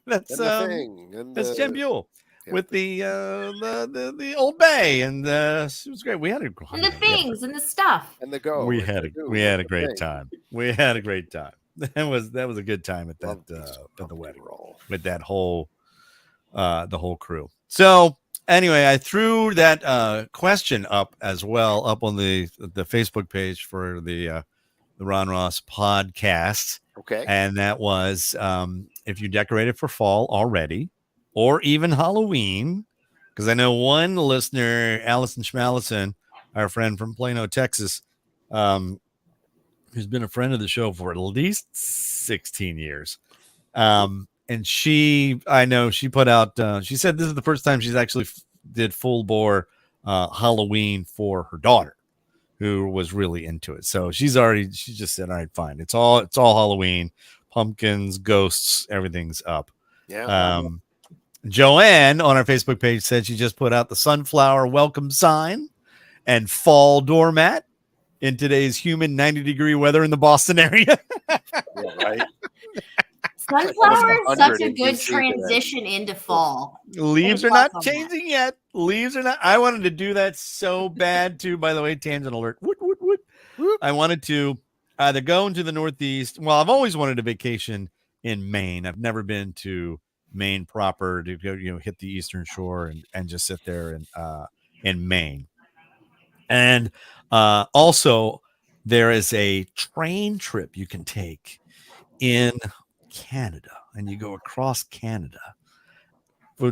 that's And the thing. And that's the, Jen Buell yeah. with the Old Bay, and she was great. We had a And the things and the stuff. And the go. we and had the a do, we had a and the great thing. time. We had a great time. That was a good time at Love that these at the pumpkin wedding roll. with that whole the whole crew. So anyway, I threw that question up as well up on the Facebook page for the Ron Ross podcast. Okay. And that was if you decorated for fall already or even Halloween, because I know one listener, Allison Schmalison, our friend from Plano, Texas, who's been a friend of the show for at least 16 years. And I know she put out, she said this is the first time she's actually did full bore Halloween for her daughter, who was really into it. So she just said, all right, fine. It's all Halloween, pumpkins, ghosts, everything's up. Yeah. Joanne on our Facebook page said she just put out the sunflower welcome sign and fall doormat in today's humid 90-degree weather in the Boston area. Yeah, right. Sunflower is such a good transition into fall. Leaves are not changing yet. Leaves are not. I wanted to do that so bad too. By the way, tangent alert. Woot, woot, woot. Whoop. I wanted to either go into the Northeast. Well, I've always wanted a vacation in Maine. I've never been to Maine proper to go, hit the Eastern Shore and just sit there in Maine. And also, there is a train trip you can take in Canada, and you go across Canada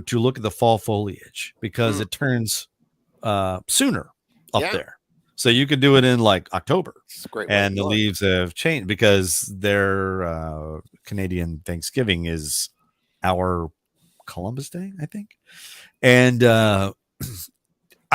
to look at the fall foliage because it turns sooner up there. So you could do it in like October, and the leaves have changed because their Canadian Thanksgiving is our Columbus Day, I think. And I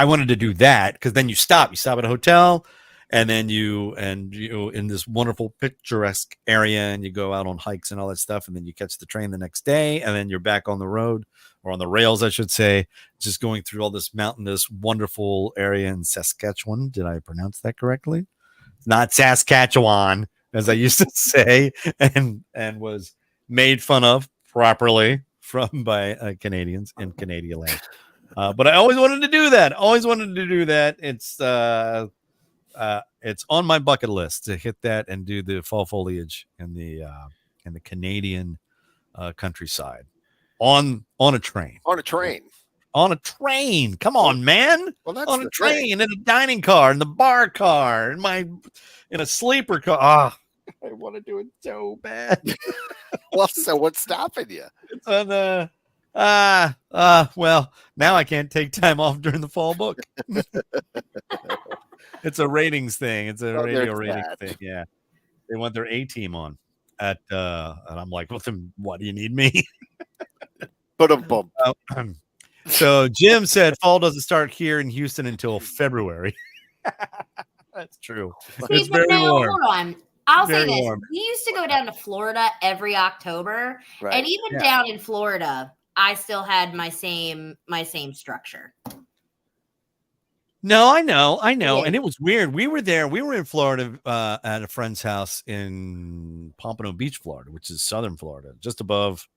wanted to do that because then you stop at a hotel, and then you in this wonderful picturesque area, and you go out on hikes and all that stuff, and then you catch the train the next day, and then you're back on the road, or on the rails, I should say, just going through all this mountainous, wonderful area in Saskatchewan. Did I pronounce that correctly? Not Saskatchewan, as I used to say, and was made fun of properly by Canadians in Canadian land. But I always wanted to do that. It's on my bucket list to hit that and do the fall foliage in the Canadian countryside on a train. On a train. Come on, man. Well, that's on a train, in a dining car, in the bar car, in a sleeper car. I want to do it so bad. Well, so what's stopping you? It's on the well, now I can't take time off during the fall book. It's a ratings thing. It's a radio ratings thing. Yeah. They want their A team on and I'm like, well, then what do you need me? So Jim said fall doesn't start here in Houston until February. That's true. It's very warm. Hold on. I'll say this. We used to go down to Florida every October. Right. And even down in Florida, I still had my same structure. No, I know. Yeah. And it was weird. We were in Florida at a friend's house in Pompano Beach, Florida, which is southern Florida, just above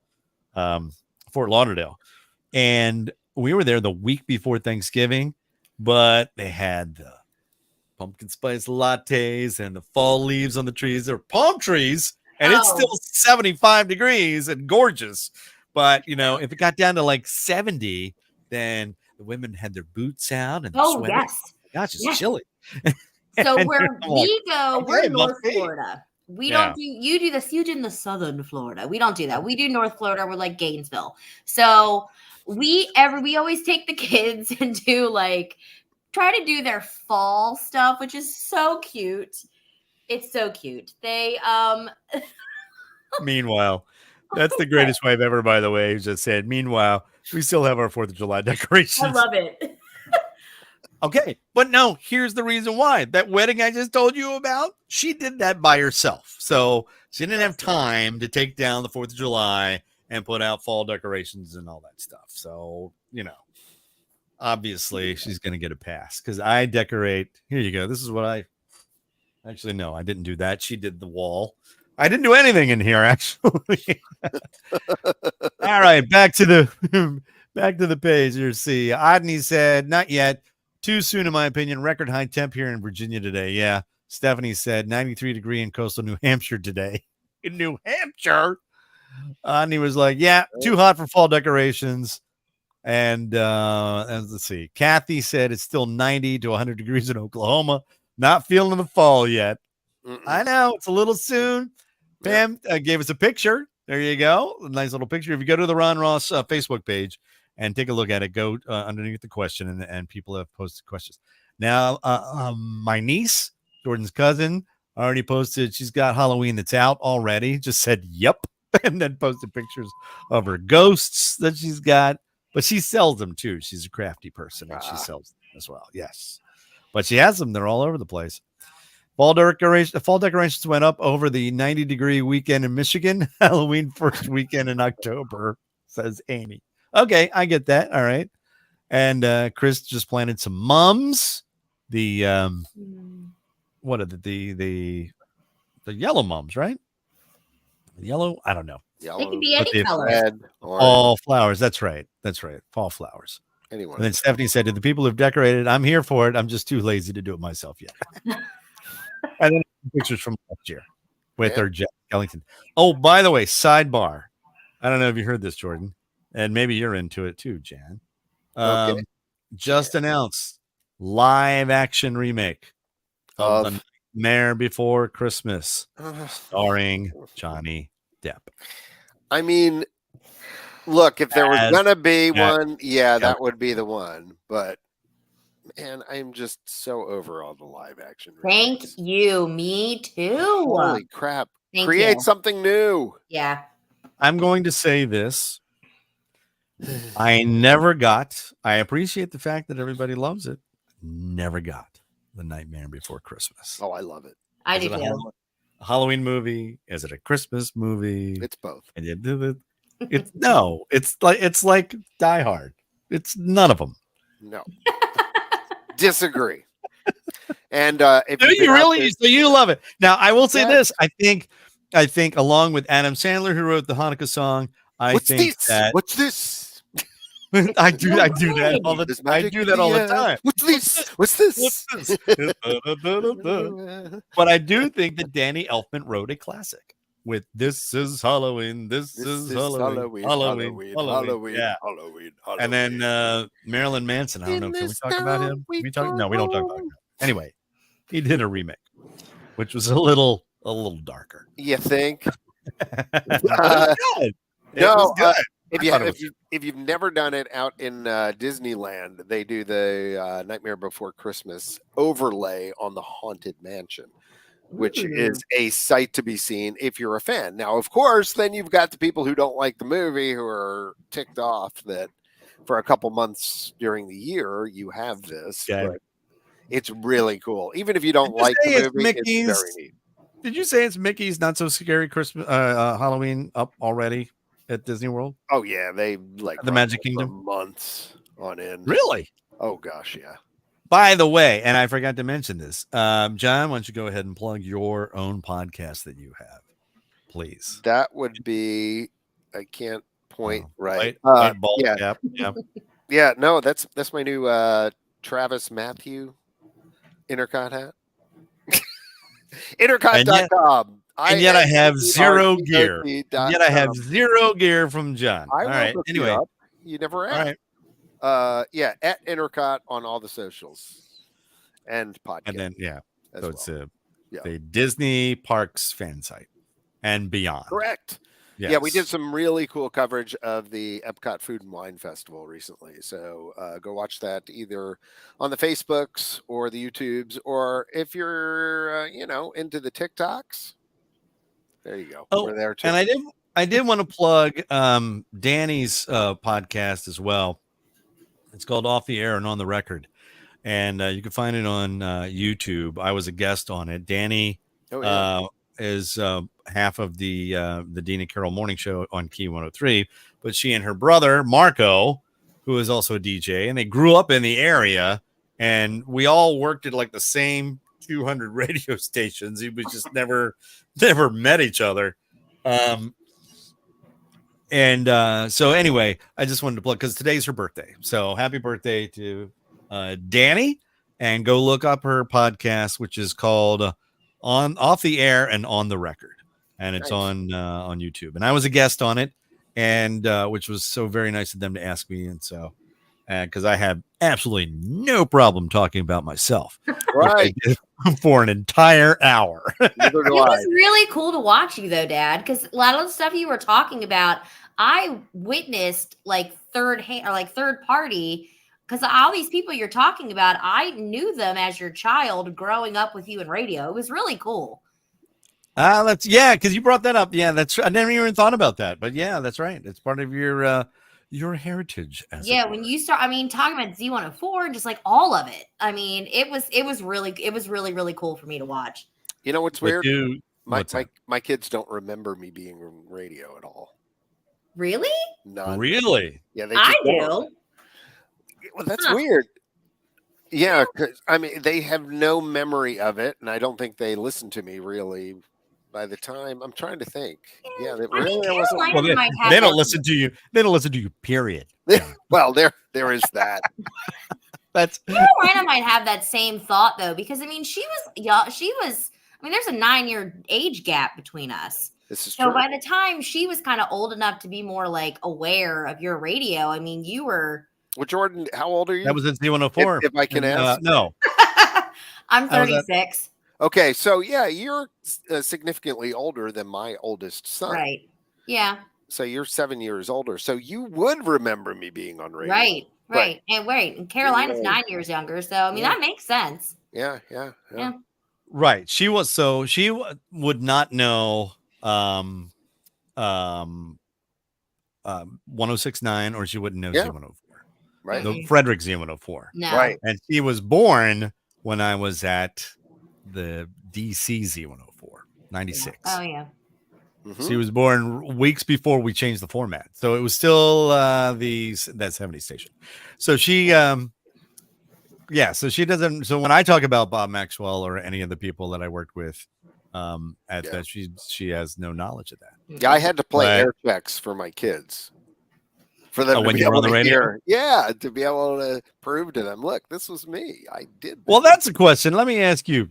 Fort Lauderdale. And we were there the week before Thanksgiving, but they had the pumpkin spice lattes and the fall leaves on the trees. They're palm trees, and it's still 75 degrees and gorgeous. But, if it got down to like 70, then the women had their boots out and sweaters. Yes. Gosh, it's chilly. So where we go, we're in North Florida. We don't do, you do this, you do in the southern Florida. We don't do that. We do North Florida. We're like Gainesville. So we always take the kids and try to do their fall stuff, which is so cute. It's so cute. They, meanwhile, that's the greatest wife ever, by the way, who just said, meanwhile, we still have our 4th of July decorations. I love it. Okay. But no, here's the reason why. That wedding I just told you about, she did that by herself. So she didn't have time to take down the 4th of July and put out fall decorations and all that stuff. So, obviously she's going to get a pass because I decorate. Here you go. This is what I didn't do that. She did the wall. I didn't do anything in here, actually. All right, back to the page. Here, see, Odney said, not yet. Too soon, in my opinion. Record high temp here in Virginia today. Yeah. Stephanie said 93 degree in coastal New Hampshire today. In New Hampshire? Odney was like, yeah, too hot for fall decorations. And let's see. Kathy said it's still 90 to 100 degrees in Oklahoma. Not feeling the fall yet. I know, it's a little soon. Pam gave us a picture. There you go. A nice little picture. If you go to the Ron Ross Facebook page and take a look at it, go underneath the question, and people have posted questions. Now, my niece, Jordan's cousin, already posted. She's got Halloween that's out already. Just said, yep. And then posted pictures of her ghosts that she's got. But she sells them too. She's a crafty person and she sells them as well. Yes. But she has them. They're all over the place. Fall decorations went up over the 90-degree weekend in Michigan. Halloween first weekend in October, says Amy. Okay, I get that. All right. And Chris just planted some mums. The what are the yellow mums, right? The yellow, I don't know. Yellow, They could be any color. red, Fall flowers. That's right. Fall flowers. Anyone. And then Stephanie said, to the people who've decorated, I'm here for it. I'm just too lazy to do it myself yet. And then pictures from last year with her Jack Ellington. Oh, by the way, sidebar. I don't know if you heard this, Jordan, and maybe you're into it too, Jan. Okay. Just announced live action remake of The Nightmare Before Christmas, starring Johnny Depp. I mean, look, if there was gonna be one, that would be the one. But man, I'm just so over all the live action remakes. Thank you. Me too. Holy crap. Create something new. Yeah. I'm going to say this. I appreciate the fact that everybody loves it. Never got The Nightmare Before Christmas. Oh, I love it. I do too. A Halloween movie? Is it a Christmas movie? It's both. And it's like Die Hard. It's none of them. No. Disagree. And if so you love it. Now I will say this. I think along with Adam Sandler, who wrote the Hanukkah song, what's this? I do that all the time. I do that all the time. What's this? But I do think that Danny Elfman wrote a classic with "This is Halloween, this is Halloween. Yeah. Halloween. And then Marilyn Manson. I don't know. Can we talk about him? No, we don't talk about him. Anyway, he did a remake, which was a little darker. You think? It was good. If you've never done it out in Disneyland, they do the Nightmare Before Christmas overlay on the Haunted Mansion, which is a sight to be seen if you're a fan. Now, of course, then you've got the people who don't like the movie who are ticked off that for a couple months during the year you have this. But it's really cool. Even if you don't like the movie, it's very neat. Did you say it's Mickey's Not So Scary Christmas Halloween up already at Disney World? Oh yeah, they the Magic Kingdom for months on end. Really? Oh gosh, yeah. By the way, and I forgot to mention this, John, why don't you go ahead and plug your own podcast that you have, please? That would be. I can't point right. Yeah. Yeah. No, that's my new Travis Matthew Intercot hat. Intercot.com. And yet I have zero gear. Yet I have zero gear from John. All right. Anyway, you never asked. All right. At Intercot on all the socials and podcast. And then so it's the Disney Parks fan site and beyond. Correct. Yes. Yeah, we did some really cool coverage of the Epcot Food and Wine Festival recently. So go watch that either on the Facebooks or the YouTubes, or if you're into the TikToks. There you go. Oh, we're there too. And I did want to plug Danny's podcast as well. It's called Off the Air and On the Record, and you can find it on YouTube. I was a guest on it. Danny is half of the Dina Carroll Morning Show on Key 103, but she and her brother Marco, who is also a DJ, and they grew up in the area, and we all worked at like the same 200 radio stations. We just never met each other. So anyway, I just wanted to plug because today's her birthday. So happy birthday to Danny, and go look up her podcast, which is called Off the Air and On the Record, and it's on YouTube. And I was a guest on it, and which was so very nice of them to ask me. And so because I have absolutely no problem talking about myself, right, for an entire hour. It was really cool to watch you though, Dad, because a lot of the stuff you were talking about, I witnessed like third party, because all these people you're talking about, I knew them as your child growing up with you in radio. It was really cool. Because you brought that up. Yeah, that's I never even thought about that, but yeah, that's right. It's part of your heritage. When you start, talking about Z104 and just like all of it. It was really cool for me to watch. You know what's weird? What's my kids don't remember me being on radio at all. Really? None. Really? Yeah, I do. Well, that's weird. Yeah, because they have no memory of it, and I don't think they listen to me really. By the time I'm trying to think, I wasn't. Well, they don't listen to you. They don't listen to you. Period. Well, there is that. Carolina might have that same thought though, because she was. There's a 9-year age gap between us. This is so true. By the time she was kind of old enough to be more like aware of your radio, you were. Well, Jordan, how old are you? That was at Z104. If I can ask. No. I'm 36. Okay, so you're significantly older than my oldest son. Right. Yeah. So you're 7 years older. So you would remember me being on radio. Right. And Carolina's 9 years younger. So that makes sense. Yeah. Right. She would not know 1069, or she wouldn't know Z104. Right. The Frederick Z104. No. Right. And she was born when I was at the DC Z104, 96. Oh, yeah. Mm-hmm. She was born weeks before we changed the format. So it was still that 70 station. So she so she doesn't. So when I talk about Bob Maxwell or any of the people that I worked with that, she has no knowledge of that. Yeah, I had to play air checks for my kids. For them to when be you were able on the to radio? hear. Yeah, to be able to prove to them, look, this was me. I did this. Well, that's a question. Let me ask you,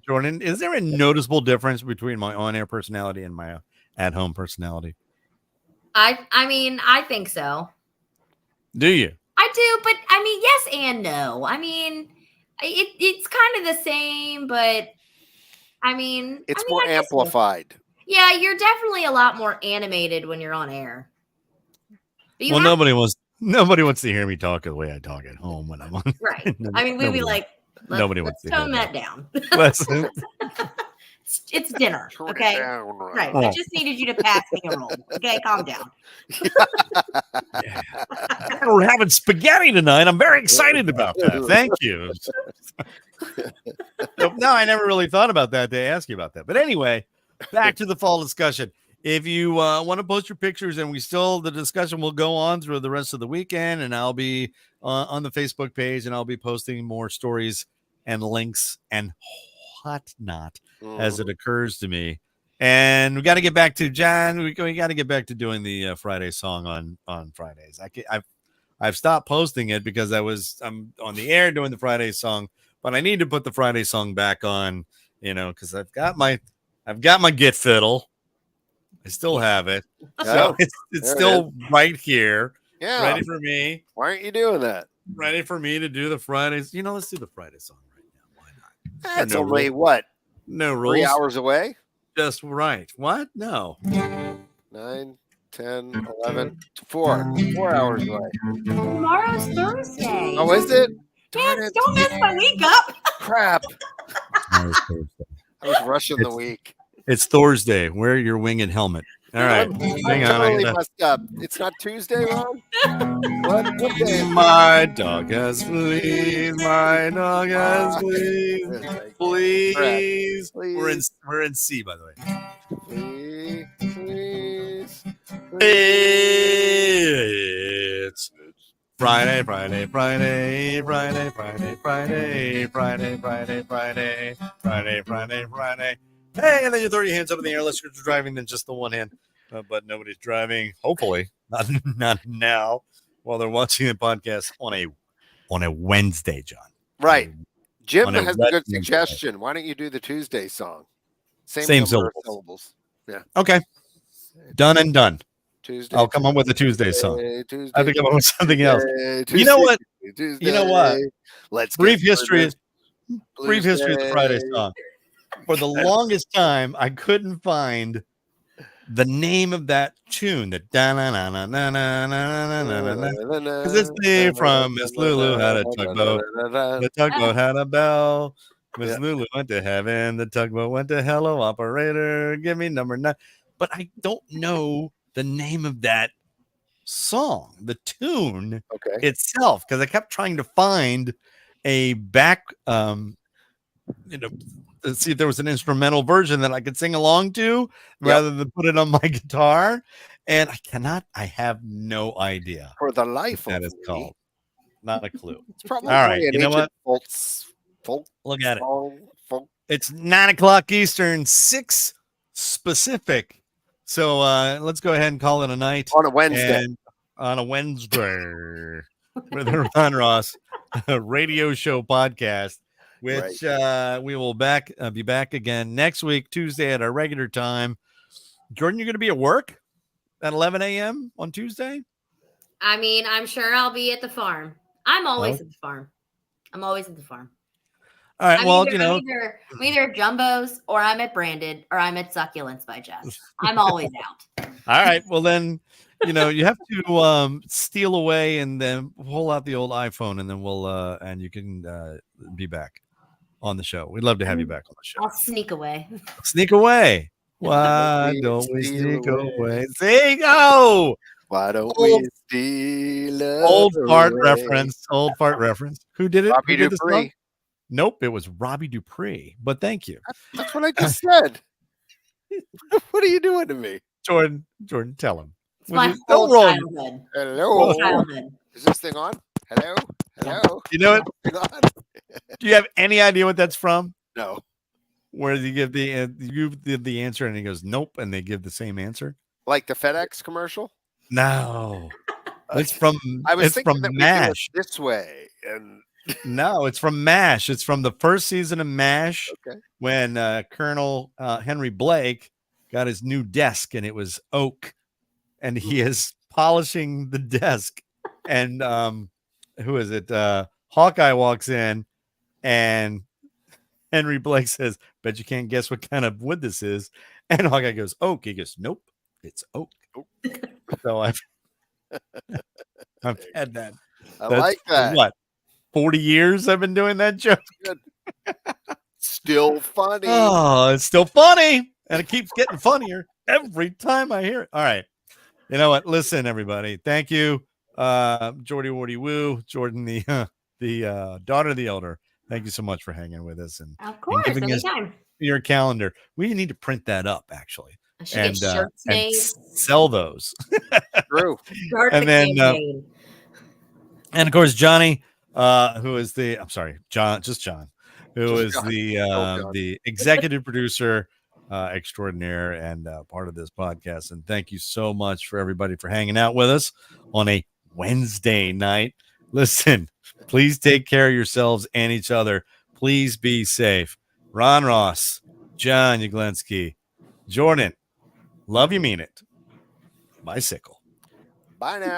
Jordan, is there a noticeable difference between my on-air personality and my at-home personality? I think so. Do you? I do, but yes and no. It's kind of the same, but it's more amplified. Yeah, you're definitely a lot more animated when you're on air. Well, nobody wants to hear me talk the way I talk at home when I'm on. Right. We'd be like, nobody wants to tone that down. It's dinner. Okay. Right. I just needed you to pass me a roll. Okay, calm down. We're having spaghetti tonight. I'm very excited about that. Thank you. No, I never really thought about that. They ask you about that. But anyway, back to the fall discussion. If you want to post your pictures, and the discussion will go on through the rest of the weekend, and I'll be on the Facebook page, and I'll be posting more stories and links and whatnot as it occurs to me. And we got to get back to John. We got to get back to doing the Friday song on Fridays. I've stopped posting it because I'm on the air doing the Friday song, but I need to put the Friday song back on, because I've got my Git fiddle. I still have it. So it's still right here. Yeah. Ready for me. Why aren't you doing that? Ready for me to do the Fridays. Let's do the Friday song right now. Why not? That's only what? No rules. 3 hours away? Just right. What? No. 9, 10, 11, 4 hours away. Tomorrow's Thursday. Oh, is it? Yes, don't mess my week up. Crap. I was rushing the week. It's Thursday. Wear your winged helmet. All right. Hang on. Totally messed up. It's not Tuesday, Ron? What day? My dog has fleas. My dog has fleas. Please. We're in C, by the way. Please. It's Friday. Hey, and then you throw your hands up in the air unless you're driving, then just the one hand. But nobody's driving. Hopefully, not now. While they're watching the podcast on a Wednesday, John. Right. Jim has a good suggestion. Why don't you do the Tuesday song? Same syllables. Yeah. Okay. Done and done. Tuesday. I'll come up with a Tuesday song. Tuesday, I think I'm up with something else. Tuesday, you know what? Tuesday, you know what? Let's brief history of the Friday song. For the longest time, I couldn't find the name of that tune. Because it's the from Miss Lulu had a tugboat. The tugboat had a bell. Miss Yeah. Lulu went to heaven. The tugboat went to hello, operator. Give me number 9. But I don't know the name of that song, the tune Okay. itself, because I kept trying to find a back, to see if there was an instrumental version that I could sing along to rather than put it on my guitar. And I have no idea For the what life that of is me, called. Not a clue. it's probably All right. an You know ancient what? folk Look at it. song. Folk. It's 9:00 Eastern, 6 specific. So let's go ahead and call it a night. On a Wednesday. And on a Wednesday with the Ron Ross radio show podcast, which we will be back again next week, Tuesday at our regular time. Jordan, you're going to be at work at 11 a.m. on Tuesday? I mean, I'm sure I'll be at the farm. I'm always Oh. at the farm. I'm always at the farm. All right. I'm Well, either at Jumbo's, or I'm at Branded, or I'm at Succulents by Jess. I'm always out. All right. Well, then, you have to steal away and then pull out the old iPhone, and then we'll and you can be back on the show. We'd love to have you back on the show. I'll sneak away. Sneak away. Why don't we sneak away? There you go. Why don't we steal Old fart away? reference. Old fart reference. Who did it? Robbie Who did this Dupree. song? Nope, it was Robbie Dupree. But thank you, That's what I just said. What are you doing to me? Jordan. Jordan, tell him. It's my Don't whole roll. childhood. Hello. Whole childhood. Is this thing on? Hello? Hello? You know what? Thing on? Do you have any idea what that's from? No. Where you give the answer and he goes nope, and they give the same answer. Like the FedEx commercial? No, it's from. I was it's thinking from that we do MASH. it this way, and No, it's from MASH. It's from the first season of MASH okay. when Colonel Henry Blake got his new desk, and it was oak, and he is polishing the desk, and who is it? Hawkeye walks in, and Henry Blake says, "Bet you can't guess what kind of wood this is." And Hawkeye goes, "Oak." He goes, "Nope, it's oak." So I've had that. I like that. What? 40 years I've been doing that joke. Still funny. Oh, it's still funny. And it keeps getting funnier every time I hear it. All right. You know what? Listen, everybody. Thank you. Jordy Wardy Woo, Jordan, the daughter of the elder. Thank you so much for hanging with us Of course, and giving us anytime. your calendar. We need to print that up actually. I should get shirts and made. sell those. True. Start And the then, campaign. And of course, Johnny, who is John, who is John. the executive producer extraordinaire and part of this podcast. And thank you so much for everybody for hanging out with us on a Wednesday night. Listen, please take care of yourselves and each other. Please be safe. Ron Ross, John Yaglensky, Jordan, love you, mean it. Bicycle. Bye now.